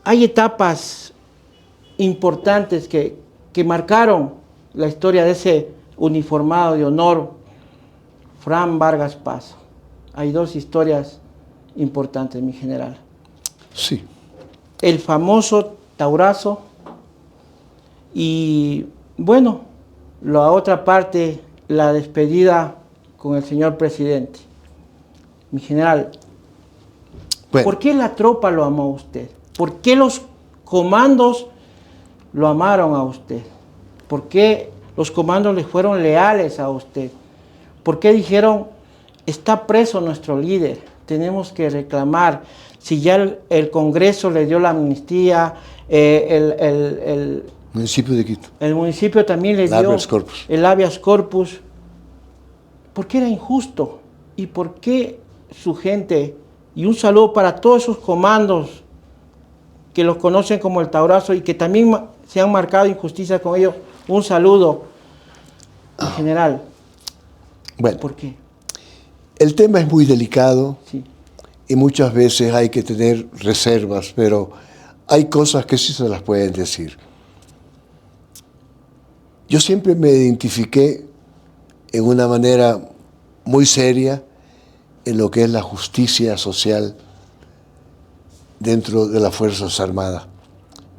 Hay etapas importantes que marcaron la historia de ese uniformado de honor, Fran Vargas Paso. Hay dos historias importantes, mi general. Sí. El famoso Taurazo y, bueno, la otra parte, la despedida con el señor presidente. Mi general, Bueno, ¿por qué la tropa lo amó a usted? ¿Por qué los comandos lo amaron a usted? ¿Por qué los comandos le fueron leales a usted? ¿Por qué dijeron, está preso nuestro líder, tenemos que reclamar? Si ya el Congreso le dio la amnistía, el municipio de Quito. el municipio también le dio Habeas corpus. el habeas corpus. ¿Por qué era injusto? ¿Y por qué su gente? Y un saludo para todos esos comandos que los conocen como el Taurazo y que también se han marcado injusticia con ellos. Un saludo, en general. Bueno, ¿Por qué? el tema es muy delicado Sí. y muchas veces hay que tener reservas, pero hay cosas que sí se las pueden decir. Yo siempre me identifiqué en una manera muy seria en lo que es la justicia social dentro de las Fuerzas Armadas.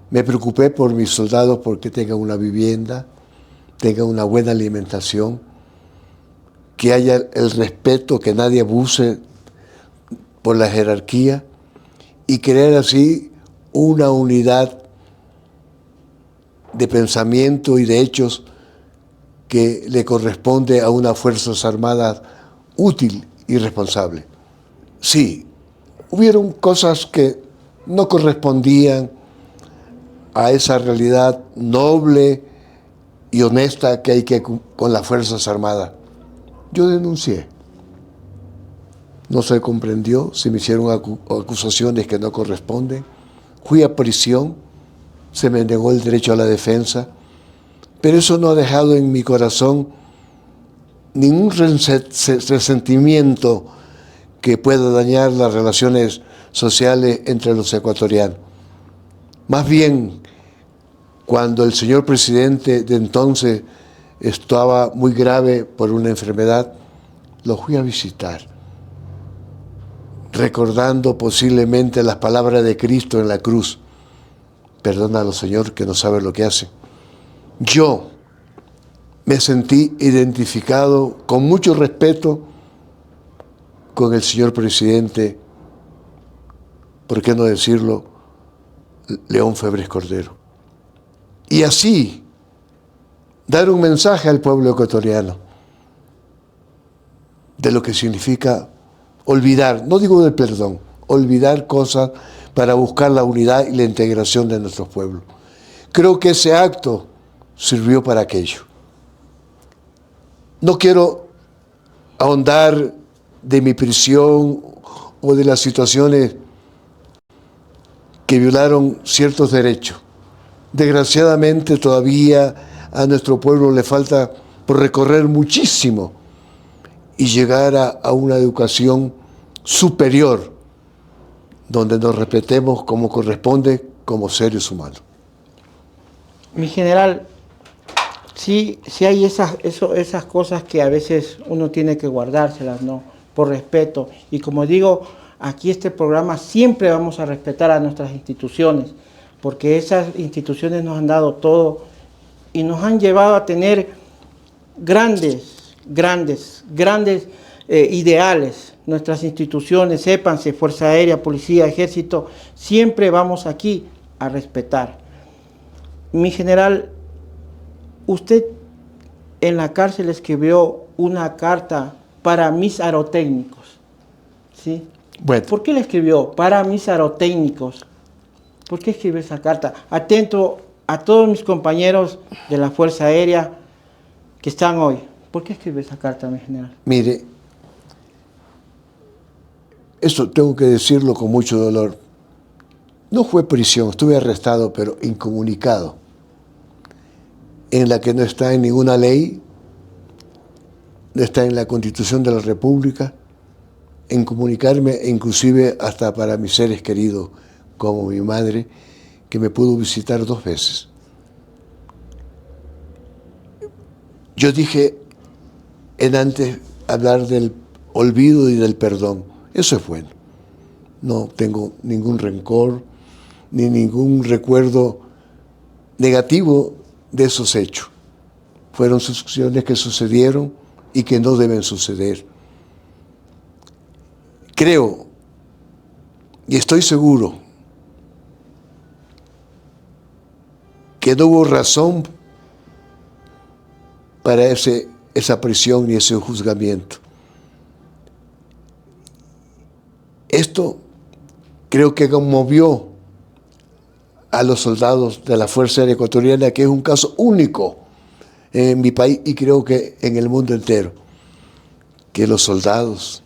Me preocupé por mis soldados porque tengan una vivienda, tengan una buena alimentación, que haya el respeto, que nadie abuse por la jerarquía y crear así una unidad de pensamiento y de hechos que le corresponde a una Fuerzas Armadas útil y responsable. Sí, hubieron cosas que no correspondían a esa realidad noble y honesta que hay que con las Fuerzas Armadas. Yo denuncié. No se comprendió, se me hicieron acusaciones que no corresponden. Fui a prisión, se me negó el derecho a la defensa, pero eso no ha dejado en mi corazón ningún resentimiento que pueda dañar las relaciones sociales entre los ecuatorianos. Más bien, cuando el señor presidente de entonces estaba muy grave por una enfermedad, lo fui a visitar, recordando posiblemente las palabras de Cristo en la cruz. Perdónalo, Señor, que no sabe lo que hace. Yo me sentí identificado con mucho respeto con el señor presidente, ¿por qué no decirlo?, León Febres Cordero. Y así, dar un mensaje al pueblo ecuatoriano de lo que significa olvidar, no digo del perdón, olvidar cosas para buscar la unidad y la integración de nuestros pueblos. Creo que ese acto sirvió para aquello. No quiero ahondar de mi prisión o de las situaciones que violaron ciertos derechos. Desgraciadamente todavía a nuestro pueblo le falta por recorrer muchísimo y llegar a una educación superior, donde nos respetemos como corresponde como seres humanos. Mi general, sí hay esas cosas que a veces uno tiene que guardárselas, ¿no? Por respeto. Y como digo, aquí este programa siempre vamos a respetar a nuestras instituciones, porque esas instituciones nos han dado todo y nos han llevado a tener grandes ideales. Nuestras instituciones, sépanse, Fuerza Aérea, Policía, Ejército, siempre vamos aquí a respetar. Mi general, usted en la cárcel escribió una carta para mis aerotécnicos. ¿sí? Bueno, ¿Por qué le escribió? Para mis aerotécnicos. ¿Por qué escribió esa carta? Atento a todos mis compañeros de la Fuerza Aérea que están hoy. ¿Por qué escribió esa carta, mi general? mire, esto tengo que decirlo con mucho dolor. No fue prisión, estuve arrestado, pero incomunicado, en la que no está en ninguna ley, no está en la Constitución de la República, en comunicarme, inclusive hasta para mis seres queridos, como mi madre, que me pudo visitar 2 veces. Yo dije en antes hablar del olvido y del perdón. Eso es bueno. No tengo ningún rencor ni ningún recuerdo negativo de esos hechos. Fueron sucesiones que sucedieron y que no deben suceder. Creo y estoy seguro que no hubo razón para esa prisión y ese juzgamiento. Esto creo que conmovió a los soldados de la Fuerza Aérea Ecuatoriana, que es un caso único en mi país y creo que en el mundo entero, que los soldados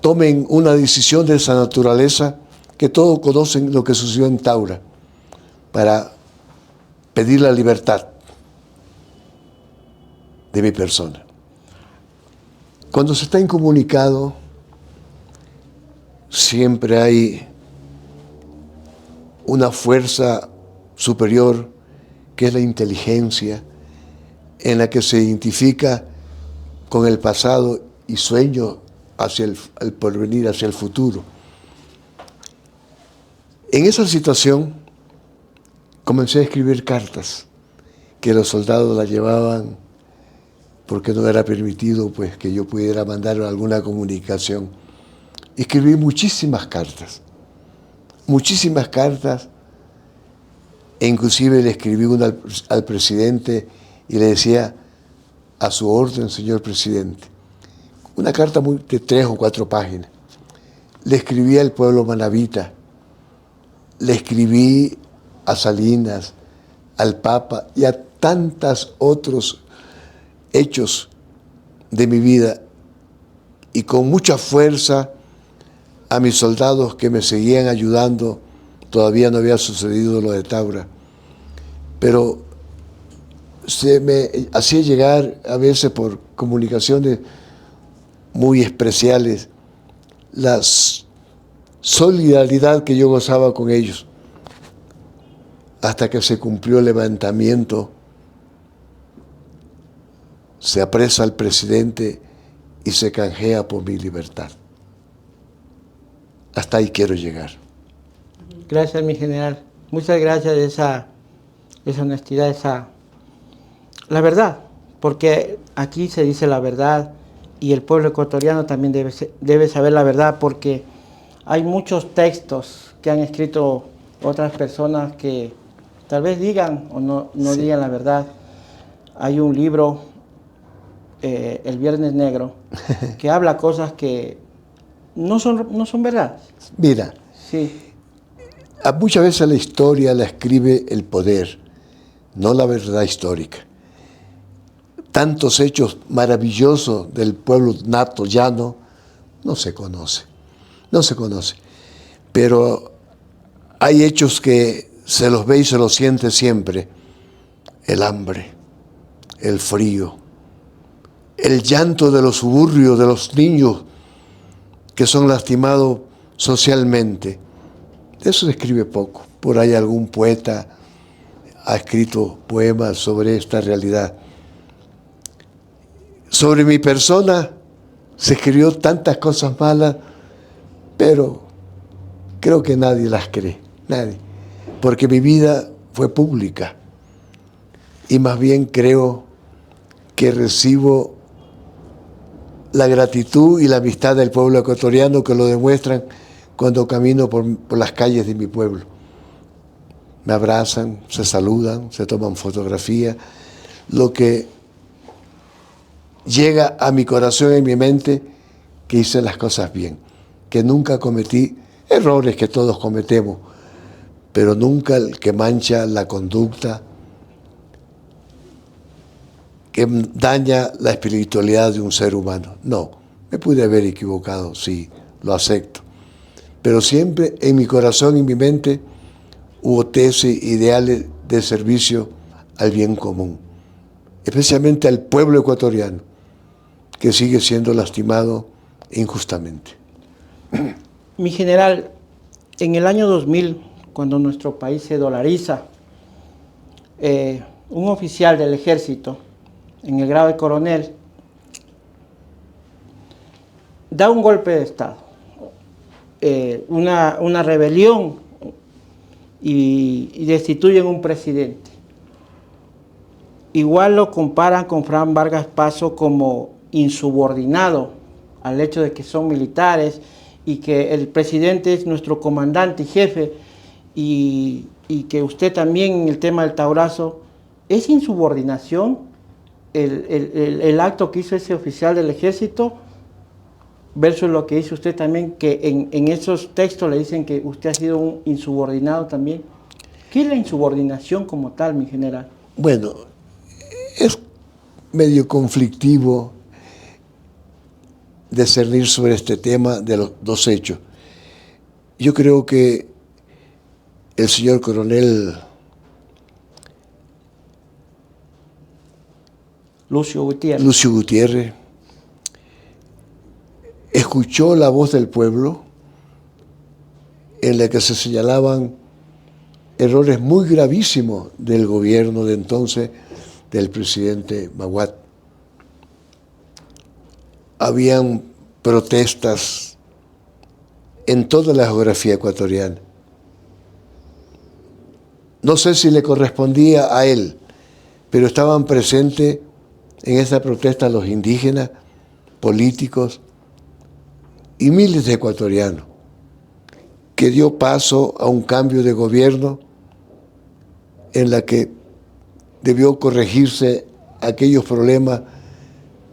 tomen una decisión de esa naturaleza, que todos conocen lo que sucedió en Taura, para pedir la libertad de mi persona. Cuando se está incomunicado, siempre hay una fuerza superior, que es la inteligencia, en la que se identifica con el pasado y sueño hacia el porvenir, hacia el futuro. En esa situación comencé a escribir cartas que los soldados las llevaban porque no era permitido pues que yo pudiera mandar alguna comunicación. Escribí muchísimas cartas, e inclusive le escribí una al presidente y le decía: a su orden, señor presidente. Una carta de 3 o 4 páginas. Le escribí al pueblo manabita, le escribí a Salinas, al Papa y a tantos otros hechos de mi vida, y con mucha fuerza a mis soldados que me seguían ayudando. Todavía no había sucedido lo de Taura, pero se me hacía llegar a veces por comunicaciones muy especiales la solidaridad que yo gozaba con ellos, hasta que se cumplió el levantamiento, se apresa al presidente y se canjea por mi libertad. Hasta ahí quiero llegar. Gracias, mi general. Muchas gracias de esa honestidad, la verdad, porque aquí se dice la verdad y el pueblo ecuatoriano también debe saber la verdad, porque hay muchos textos que han escrito otras personas que tal vez digan o no sí digan la verdad. Hay un libro, El Viernes Negro, que habla cosas que no son verdad. Mira, sí. Muchas veces la historia la escribe el poder, no la verdad histórica. Tantos hechos maravillosos del pueblo nato, llano, no se conoce. Pero hay hechos que se los ve y se los siente siempre. El hambre, el frío, el llanto de los suburbios, de los niños que son lastimados socialmente. De eso se escribe poco. Por ahí algún poeta ha escrito poemas sobre esta realidad. Sobre mi persona se escribió tantas cosas malas, pero creo que nadie las cree, nadie. Porque mi vida fue pública. Y más bien creo que recibo la gratitud y la amistad del pueblo ecuatoriano, que lo demuestran cuando camino por las calles de mi pueblo. Me abrazan, se saludan, se toman fotografías. Lo que llega a mi corazón y a mi mente que hice las cosas bien, que nunca cometí errores que todos cometemos, pero nunca el que mancha la conducta, que daña la espiritualidad de un ser humano. No, me pude haber equivocado, sí, lo acepto. Pero siempre en mi corazón y en mi mente hubo tesis, ideales de servicio al bien común, especialmente al pueblo ecuatoriano, que sigue siendo lastimado injustamente. Mi general, en el año 2000, cuando nuestro país se dolariza, un oficial del ejército, en el grado de coronel, da un golpe de Estado, una rebelión y destituyen un presidente. Igual lo comparan con Fran Vargas Paso como insubordinado al hecho de que son militares y que el presidente es nuestro comandante y jefe y que usted también en el tema del Taurazo, ¿es insubordinación el acto que hizo ese oficial del ejército versus lo que hizo usted también, que en esos textos le dicen que usted ha sido un insubordinado también? ¿Qué es la insubordinación como tal, mi general? Bueno, es medio conflictivo discernir sobre este tema de los dos hechos. Yo creo que el señor coronel Lucio Gutiérrez escuchó la voz del pueblo en la que se señalaban errores muy gravísimos del gobierno de entonces, del presidente Maguad. Habían protestas en toda la geografía ecuatoriana. No sé si le correspondía a él, pero estaban presentes en esa protesta los indígenas, políticos y miles de ecuatorianos, que dio paso a un cambio de gobierno en la que debió corregirse aquellos problemas,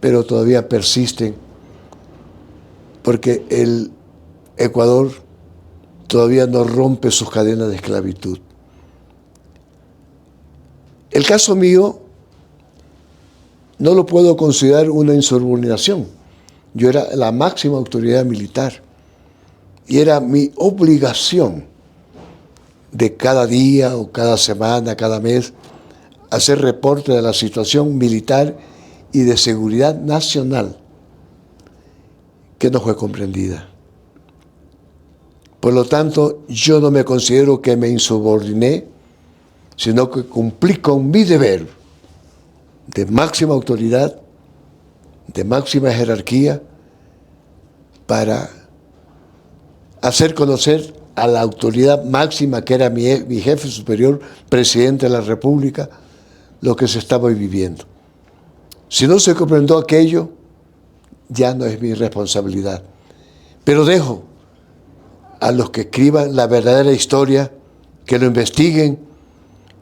pero todavía persisten, porque el Ecuador todavía no rompe sus cadenas de esclavitud. El caso mío no lo puedo considerar una insubordinación. Yo era la máxima autoridad militar y era mi obligación de cada día o cada semana, cada mes, hacer reporte de la situación militar y de seguridad nacional, que no fue comprendida. Por lo tanto, yo no me considero que me insubordiné, sino que cumplí con mi deber de máxima autoridad, de máxima jerarquía, para hacer conocer a la autoridad máxima, que era mi jefe superior, presidente de la República, lo que se estaba viviendo. Si no se comprendió aquello, ya no es mi responsabilidad. Pero dejo a los que escriban la verdadera historia, que lo investiguen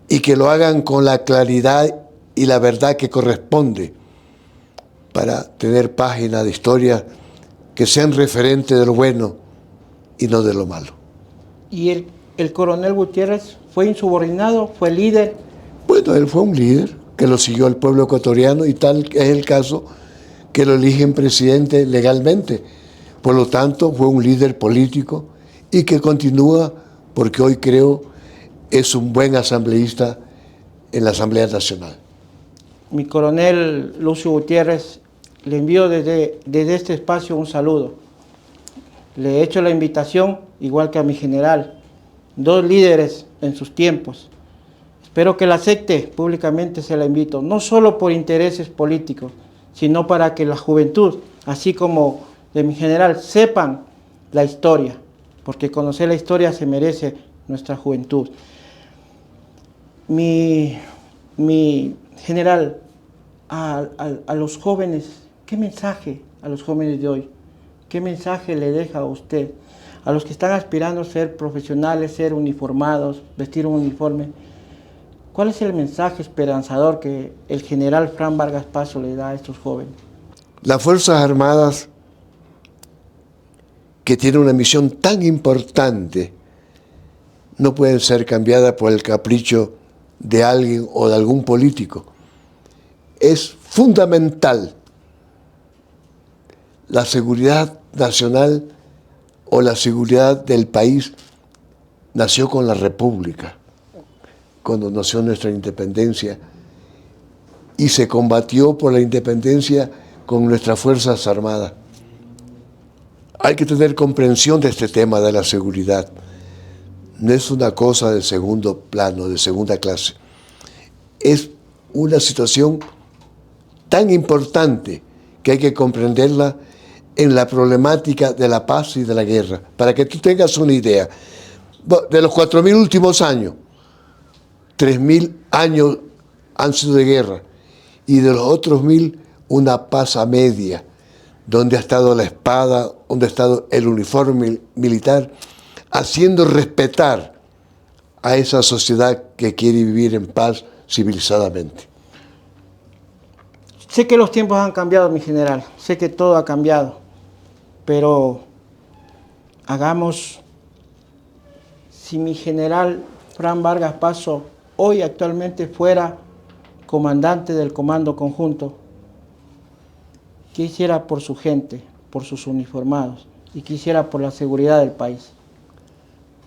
y que lo hagan con la claridad y la verdad que corresponde, para tener páginas de historia que sean referentes de lo bueno y no de lo malo. ¿Y el coronel Gutiérrez fue insubordinado, fue líder? Bueno, él fue un líder que lo siguió el pueblo ecuatoriano, y tal es el caso que lo eligen presidente legalmente. Por lo tanto, fue un líder político y que continúa, porque hoy creo es un buen asambleísta en la Asamblea Nacional. Mi coronel Lucio Gutiérrez, le envío desde este espacio un saludo. Le he hecho la invitación, igual que a mi general, dos líderes en sus tiempos. Espero que la acepte, públicamente se la invito, no solo por intereses políticos, sino para que la juventud, así como de mi general, sepan la historia, porque conocer la historia se merece nuestra juventud. Mi general, a los jóvenes, ¿qué mensaje a los jóvenes de hoy? ¿Qué mensaje le deja a usted? A los que están aspirando a ser profesionales, ser uniformados, vestir un uniforme, ¿cuál es el mensaje esperanzador que el general Fran Vargas Paso le da a estos jóvenes? Las Fuerzas Armadas, que tienen una misión tan importante, no pueden ser cambiadas por el capricho de alguien o de algún político. Es fundamental la seguridad nacional o la seguridad del país. Nació con la República, cuando nació nuestra independencia, y se combatió por la independencia con nuestras Fuerzas Armadas. Hay que tener comprensión de este tema de la seguridad. No es una cosa de segundo plano, de segunda clase. Es una situación tan importante que hay que comprenderla en la problemática de la paz y de la guerra. Para que tú tengas una idea, de los 4.000 últimos años, 3.000 años han sido de guerra, y de los otros 1.000, una paz a media, donde ha estado la espada, donde ha estado el uniforme militar, haciendo respetar a esa sociedad que quiere vivir en paz civilizadamente. Sé que los tiempos han cambiado, mi general, sé que todo ha cambiado, pero hagamos, si mi general Fran Vargas Paso hoy actualmente fuera comandante del Comando Conjunto, ¿qué hiciera por su gente, por sus uniformados y qué hiciera por la seguridad del país?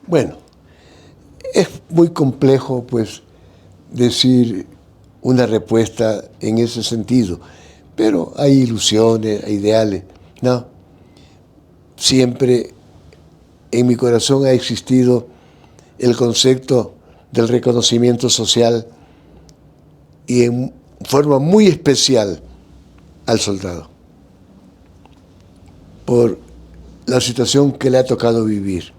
Bueno, es muy complejo, pues, decir una respuesta en ese sentido, pero hay ilusiones, hay ideales. No, siempre en mi corazón ha existido el concepto del reconocimiento social y en forma muy especial al soldado, por la situación que le ha tocado vivir.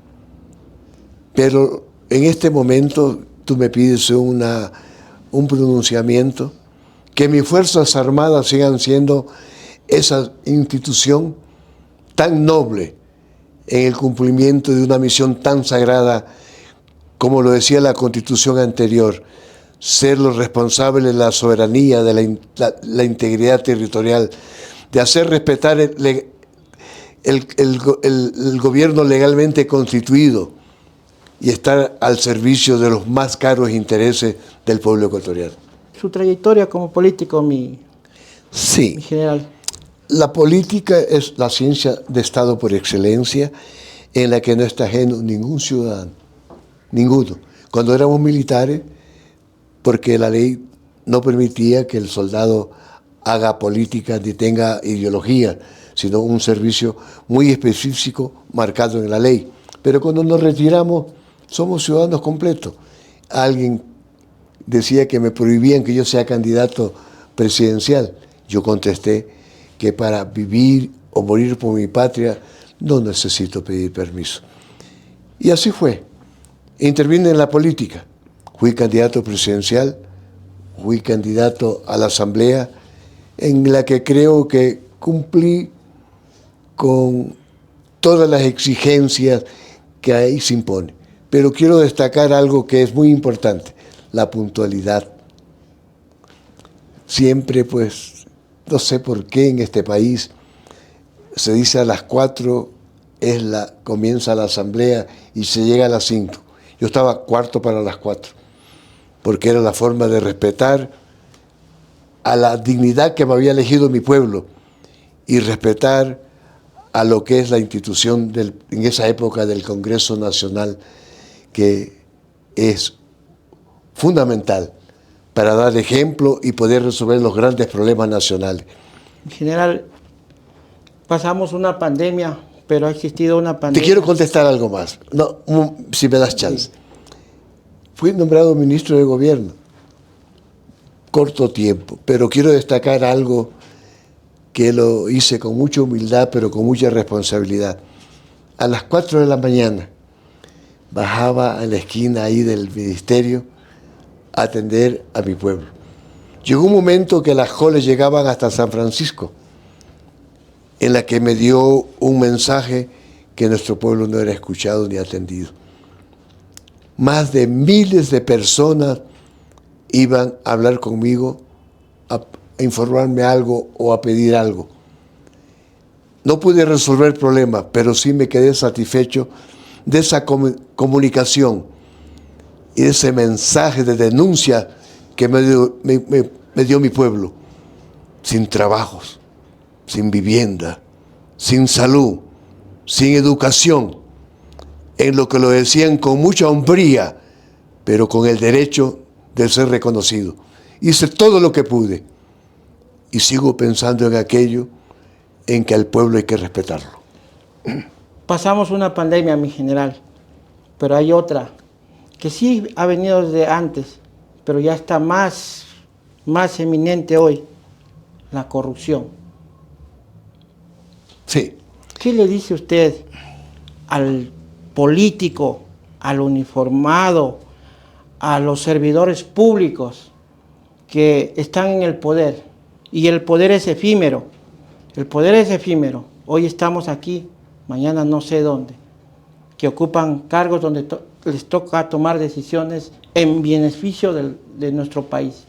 Pero en este momento tú me pides un pronunciamiento, que mis Fuerzas Armadas sigan siendo esa institución tan noble en el cumplimiento de una misión tan sagrada como lo decía la Constitución anterior, ser los responsables de la soberanía, de la integridad territorial, de hacer respetar el gobierno legalmente constituido y estar al servicio de los más caros intereses del pueblo ecuatoriano. Su trayectoria como político, mi general. La política es la ciencia de Estado por excelencia, en la que no está ajeno ningún ciudadano, ninguno. Cuando éramos militares, porque la ley no permitía que el soldado haga política ni tenga ideología, sino un servicio muy específico marcado en la ley. Pero cuando nos retiramos, somos ciudadanos completos. Alguien decía que me prohibían que yo sea candidato presidencial. Yo contesté que para vivir o morir por mi patria no necesito pedir permiso. Y así fue. Intervine en la política. Fui candidato presidencial, fui candidato a la Asamblea, en la que creo que cumplí con todas las exigencias que ahí se impone. Pero quiero destacar algo que es muy importante, la puntualidad. Siempre, pues, no sé por qué en este país se dice a las 4 comienza la asamblea y se llega a las 5. Yo estaba cuarto para las 4, porque era la forma de respetar a la dignidad que me había elegido mi pueblo y respetar a lo que es la institución en esa época del Congreso Nacional, que es fundamental para dar ejemplo y poder resolver los grandes problemas nacionales. En general, pasamos una pandemia, pero ha existido una pandemia. Te quiero contestar algo más, no, si me das chance. Sí. Fui nombrado ministro de Gobierno, corto tiempo, pero quiero destacar algo que lo hice con mucha humildad, pero con mucha responsabilidad. A las 4 de la mañana bajaba a la esquina ahí del ministerio a atender a mi pueblo. Llegó un momento que las colas llegaban hasta San Francisco, en la que me dio un mensaje que nuestro pueblo no era escuchado ni atendido. Más de miles de personas iban a hablar conmigo, a informarme algo o a pedir algo. No pude resolver el problema, pero sí me quedé satisfecho de esa comunicación y de ese mensaje de denuncia que me dio mi pueblo. Sin trabajos, sin vivienda, sin salud, sin educación, en lo que lo decían con mucha hombría, pero con el derecho de ser reconocido. Hice todo lo que pude y sigo pensando en aquello en que al pueblo hay que respetarlo. Pasamos una pandemia, mi general, pero hay otra que sí ha venido desde antes, pero ya está más eminente hoy, la corrupción. Sí. ¿Qué le dice usted al político, al uniformado, a los servidores públicos que están en el poder? Y el poder es efímero. El poder es efímero. Hoy estamos aquí, mañana no sé dónde. Que ocupan cargos donde les toca tomar decisiones en beneficio de nuestro país.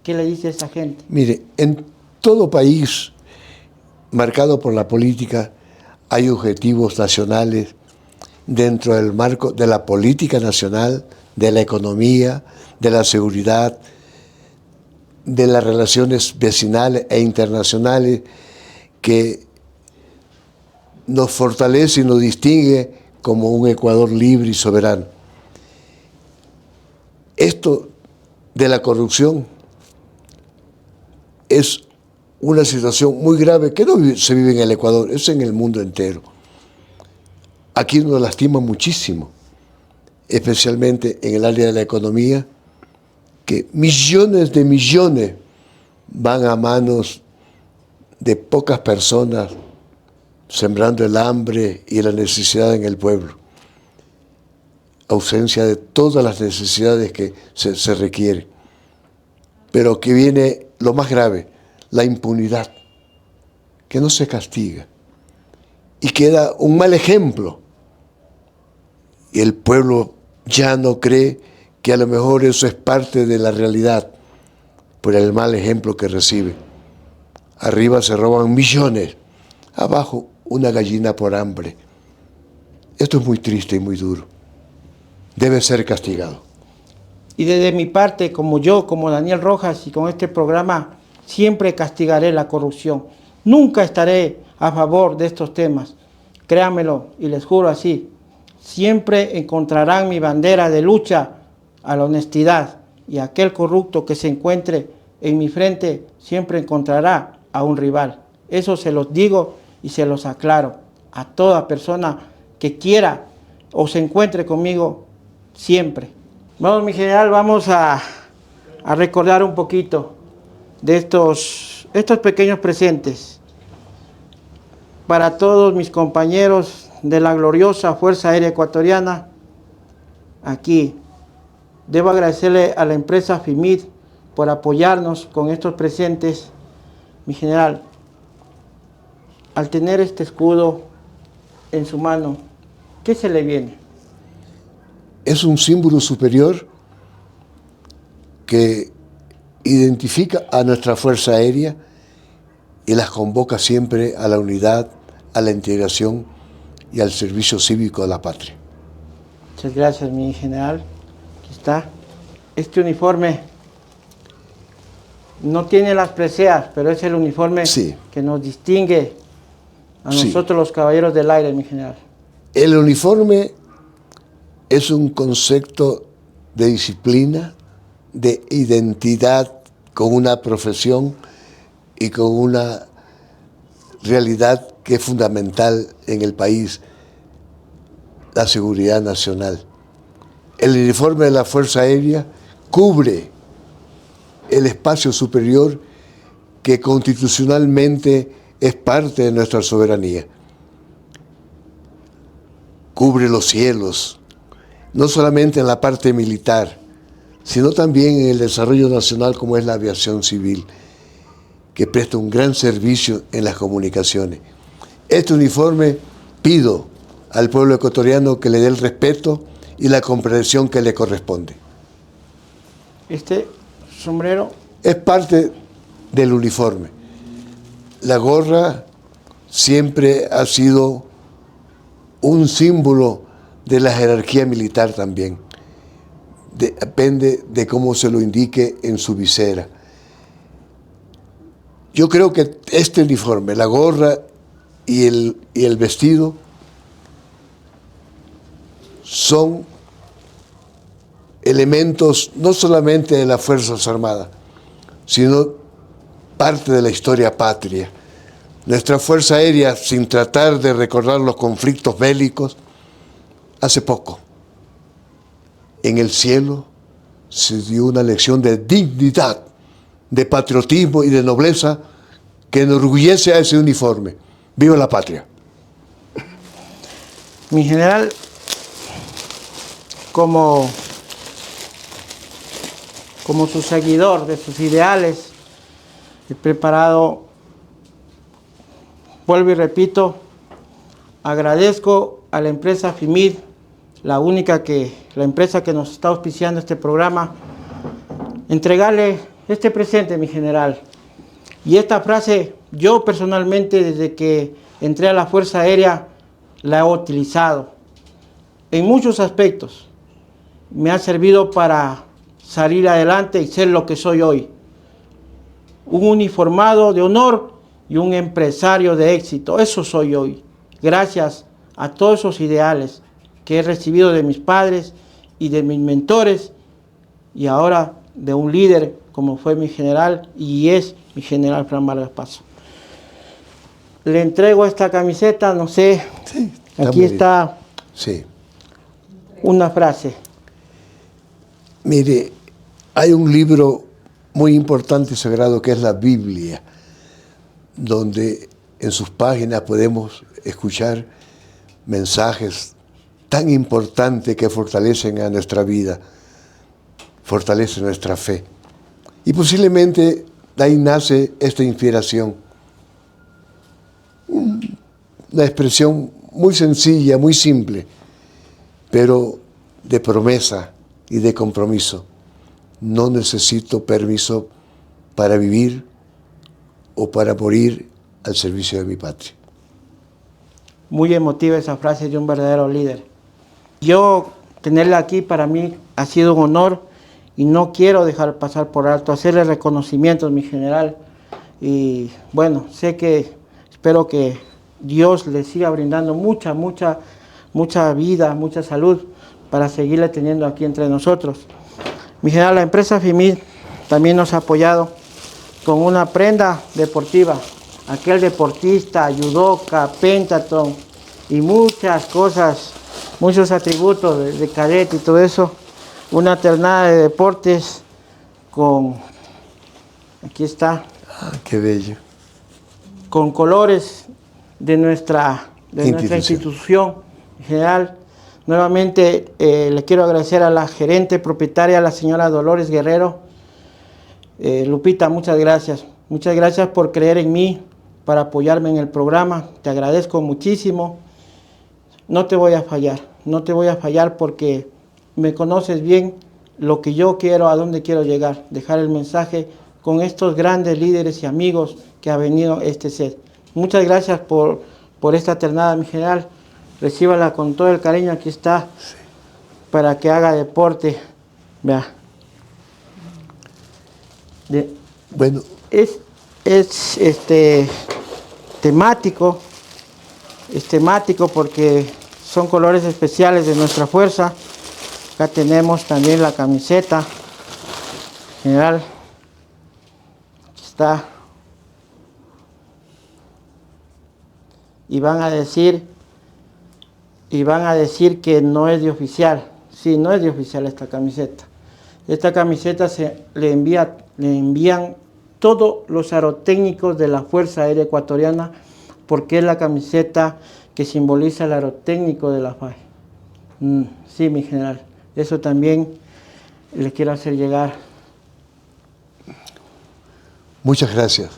¿Qué le dice a esa gente? Mire, en todo país marcado por la política hay objetivos nacionales dentro del marco de la política nacional, de la economía, de la seguridad, de las relaciones vecinales e internacionales que nos fortalece y nos distingue como un Ecuador libre y soberano. Esto de la corrupción es una situación muy grave que no se vive en el Ecuador, es en el mundo entero. Aquí nos lastima muchísimo, especialmente en el área de la economía, que millones de millones van a manos de pocas personas, sembrando el hambre y la necesidad en el pueblo. Ausencia de todas las necesidades que se requieren. Pero que viene lo más grave, la impunidad, que no se castiga. Y queda un mal ejemplo. Y el pueblo ya no cree que a lo mejor eso es parte de la realidad por el mal ejemplo que recibe. Arriba se roban millones, abajo una gallina por hambre. Esto es muy triste y muy duro. Debe ser castigado. Y desde mi parte, como Daniel Rojas, y con este programa, siempre castigaré la corrupción. Nunca estaré a favor de estos temas. Créanmelo, y les juro así. Siempre encontrarán mi bandera de lucha a la honestidad, y aquel corrupto que se encuentre en mi frente siempre encontrará a un rival. Eso se los digo y se los aclaro a toda persona que quiera o se encuentre conmigo siempre. Vamos, mi general, vamos a recordar un poquito de estos pequeños presentes para todos mis compañeros de la gloriosa Fuerza Aérea Ecuatoriana. Aquí debo agradecerle a la empresa FIMIT por apoyarnos con estos presentes. Mi general, al tener este escudo en su mano, ¿qué se le viene? Es un símbolo superior que identifica a nuestra Fuerza Aérea y las convoca siempre a la unidad, a la integración y al servicio cívico de la patria. Muchas gracias, mi general. Aquí está. Este uniforme no tiene las preseas, pero es el uniforme que nos distingue a nosotros los caballeros del aire, mi general. El uniforme es un concepto de disciplina, de identidad con una profesión y con una realidad que es fundamental en el país, la seguridad nacional. El uniforme de la Fuerza Aérea cubre el espacio superior que constitucionalmente es parte de nuestra soberanía. Cubre los cielos, no solamente en la parte militar, sino también en el desarrollo nacional como es la aviación civil, que presta un gran servicio en las comunicaciones. Este uniforme pido al pueblo ecuatoriano que le dé el respeto y la comprensión que le corresponde. Este sombrero es parte del uniforme. La gorra siempre ha sido un símbolo de la jerarquía militar también. Depende de cómo se lo indique en su visera. Yo creo que este uniforme, la gorra y el vestido, son elementos no solamente de las Fuerzas Armadas, sino parte de la historia patria. Nuestra Fuerza Aérea, sin tratar de recordar los conflictos bélicos, hace poco, en el cielo, se dio una lección de dignidad, de patriotismo y de nobleza que enorgullece a ese uniforme. ¡Viva la patria! Mi general, como su seguidor de sus ideales, he preparado, vuelvo y repito, agradezco a la empresa FIMID, la empresa que nos está auspiciando este programa, entregarle este presente, mi general. Y esta frase, yo personalmente, desde que entré a la Fuerza Aérea, la he utilizado en muchos aspectos. Me ha servido para salir adelante y ser lo que soy hoy. Un uniformado de honor y un empresario de éxito. Eso soy hoy. Gracias a todos esos ideales que he recibido de mis padres y de mis mentores, y ahora de un líder como fue mi general y es mi general Fran Vargas Paso. Le entrego esta camiseta, no sé, sí, aquí está sí. Una frase. Mire, hay un libro muy importante y sagrado que es la Biblia, donde en sus páginas podemos escuchar mensajes tan importantes que fortalecen a nuestra vida, fortalecen nuestra fe. Y posiblemente de ahí nace esta inspiración. Una expresión muy sencilla, muy simple, pero de promesa y de compromiso. No necesito permiso para vivir o para morir al servicio de mi patria. Muy emotiva esa frase de un verdadero líder. Yo tenerla aquí para mí ha sido un honor y no quiero dejar pasar por alto, hacerle reconocimientos, mi general. Y bueno, espero que Dios le siga brindando mucha vida, mucha salud para seguirle teniendo aquí entre nosotros. Mi general, la empresa FIMID también nos ha apoyado con una prenda deportiva. Aquel deportista, judoka, pentathlon y muchas cosas, muchos atributos de cadete y todo eso. Una ternada de deportes con, aquí está. Ah, qué bello. Con colores de nuestra institución en general. Nuevamente le quiero agradecer a la gerente propietaria, la señora Dolores Guerrero. Lupita, muchas gracias. Muchas gracias por creer en mí, para apoyarme en el programa. Te agradezco muchísimo. No te voy a fallar porque me conoces bien lo que yo quiero, a dónde quiero llegar. Dejar el mensaje con estos grandes líderes y amigos que ha venido este set. Muchas gracias por esta ternada, mi general. Recíbala con todo el cariño, aquí está, sí, para que haga deporte. Vea. Bueno. Es temático porque son colores especiales de nuestra fuerza. Acá tenemos también la camiseta general. Aquí está. Y van a decir que no es de oficial. Sí, no es de oficial esta camiseta. Esta camiseta le envían todos los aerotécnicos de la Fuerza Aérea Ecuatoriana, porque es la camiseta que simboliza el aerotécnico de la FAE. Sí, mi general, eso también le quiero hacer llegar. Muchas gracias.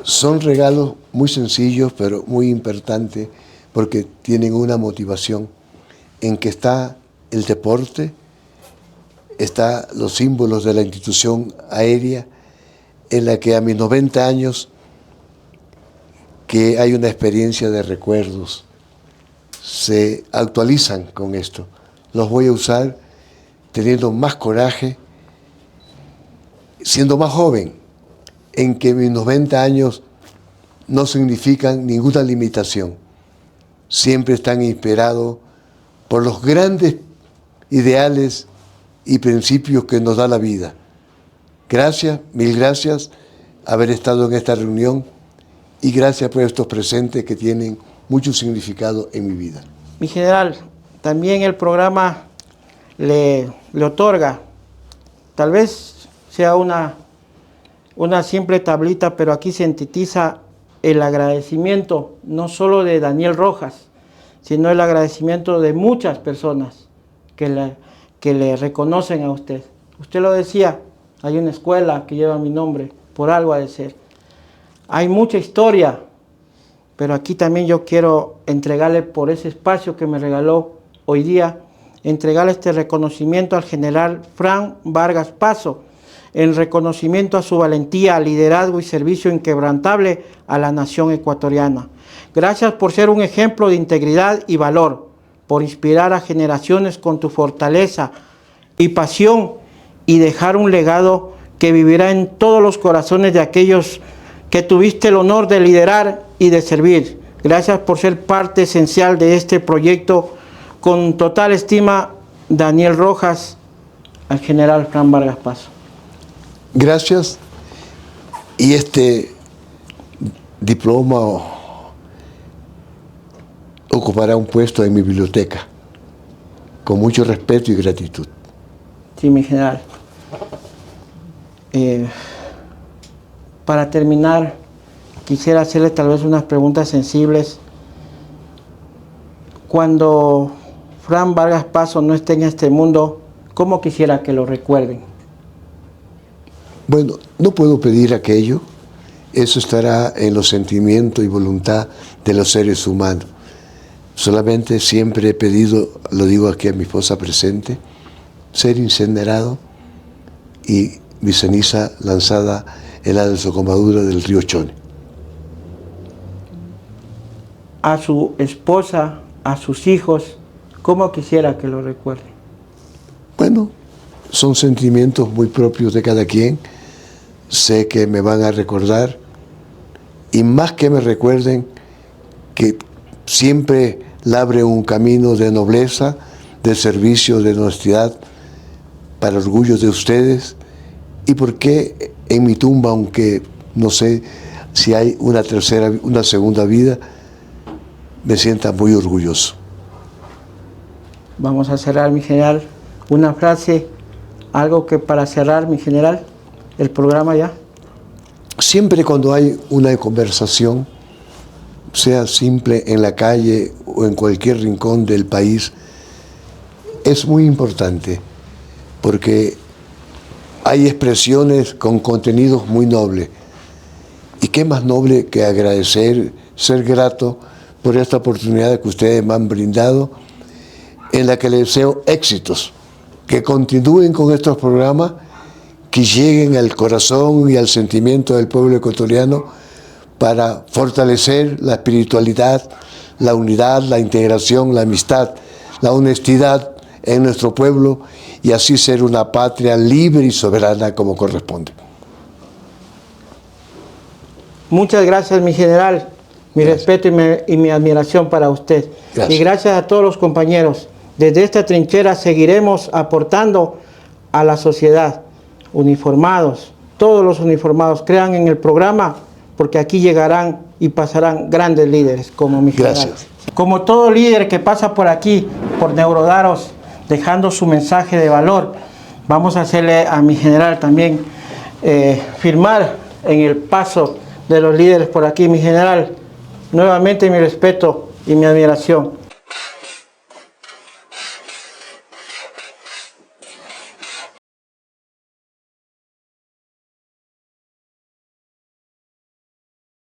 Son regalos muy sencillos, pero muy importantes, porque tienen una motivación en que está el deporte, está los símbolos de la institución aérea, en la que a mis 90 años que hay una experiencia de recuerdos. Se actualizan con esto. Los voy a usar teniendo más coraje, siendo más joven, en que mis 90 años no significan ninguna limitación. Siempre están inspirados por los grandes ideales y principios que nos da la vida. Gracias, mil gracias haber estado en esta reunión y gracias por estos presentes que tienen mucho significado en mi vida. Mi general, también el programa le otorga, tal vez sea una simple tablita, pero aquí sintetiza el agradecimiento no solo de Daniel Rojas, sino el agradecimiento de muchas personas que le reconocen a usted. Usted lo decía, hay una escuela que lleva mi nombre, por algo ha de ser. Hay mucha historia, pero aquí también yo quiero entregarle por ese espacio que me regaló hoy día, entregarle este reconocimiento al general Frank Vargas Paso, en reconocimiento a su valentía, liderazgo y servicio inquebrantable a la nación ecuatoriana. Gracias por ser un ejemplo de integridad y valor, por inspirar a generaciones con tu fortaleza y pasión y dejar un legado que vivirá en todos los corazones de aquellos que tuviste el honor de liderar y de servir. Gracias por ser parte esencial de este proyecto. Con total estima, Daniel Rojas, al general Frank Vargas Paso. Gracias. Y este diploma ocupará un puesto en mi biblioteca, con mucho respeto y gratitud. Sí, mi general. Para terminar, quisiera hacerle tal vez unas preguntas sensibles. Cuando Frank Vargas Paso no esté en este mundo, ¿cómo quisiera que lo recuerden? Bueno, no puedo pedir aquello. Eso estará en los sentimientos y voluntad de los seres humanos. Solamente siempre he pedido, lo digo aquí a mi esposa presente, ser incinerado y mi ceniza lanzada en la desocompadura del río Chone. A su esposa, a sus hijos, ¿cómo quisiera que lo recuerden? Bueno, son sentimientos muy propios de cada quien. Sé que me van a recordar, y más que me recuerden, que siempre labre un camino de nobleza, de servicio, de honestidad, para orgullo de ustedes, y porque en mi tumba, aunque no sé si hay una segunda vida, me sienta muy orgulloso. Vamos a cerrar, mi general, una frase, algo que para cerrar, mi general, el programa ya. Siempre cuando hay una conversación, sea simple en la calle o en cualquier rincón del país, es muy importante, porque hay expresiones con contenidos muy nobles. ¿Y qué más noble que agradecer, ser grato por esta oportunidad que ustedes me han brindado, en la que les deseo éxitos, que continúen con estos programas, que lleguen al corazón y al sentimiento del pueblo ecuatoriano para fortalecer la espiritualidad, la unidad, la integración, la amistad, la honestidad en nuestro pueblo, y así ser una patria libre y soberana como corresponde. Muchas gracias, mi general. Mi respeto y mi admiración para usted. Gracias. Y gracias a todos los compañeros. Desde esta trinchera seguiremos aportando a la sociedad. Uniformados, todos los uniformados, crean en el programa, porque aquí llegarán y pasarán grandes líderes como mi general. Gracias. Como todo líder que pasa por aquí, por Neurodaros, dejando su mensaje de valor, vamos a hacerle a mi general también firmar en el paso de los líderes por aquí. Mi general, nuevamente mi respeto y mi admiración.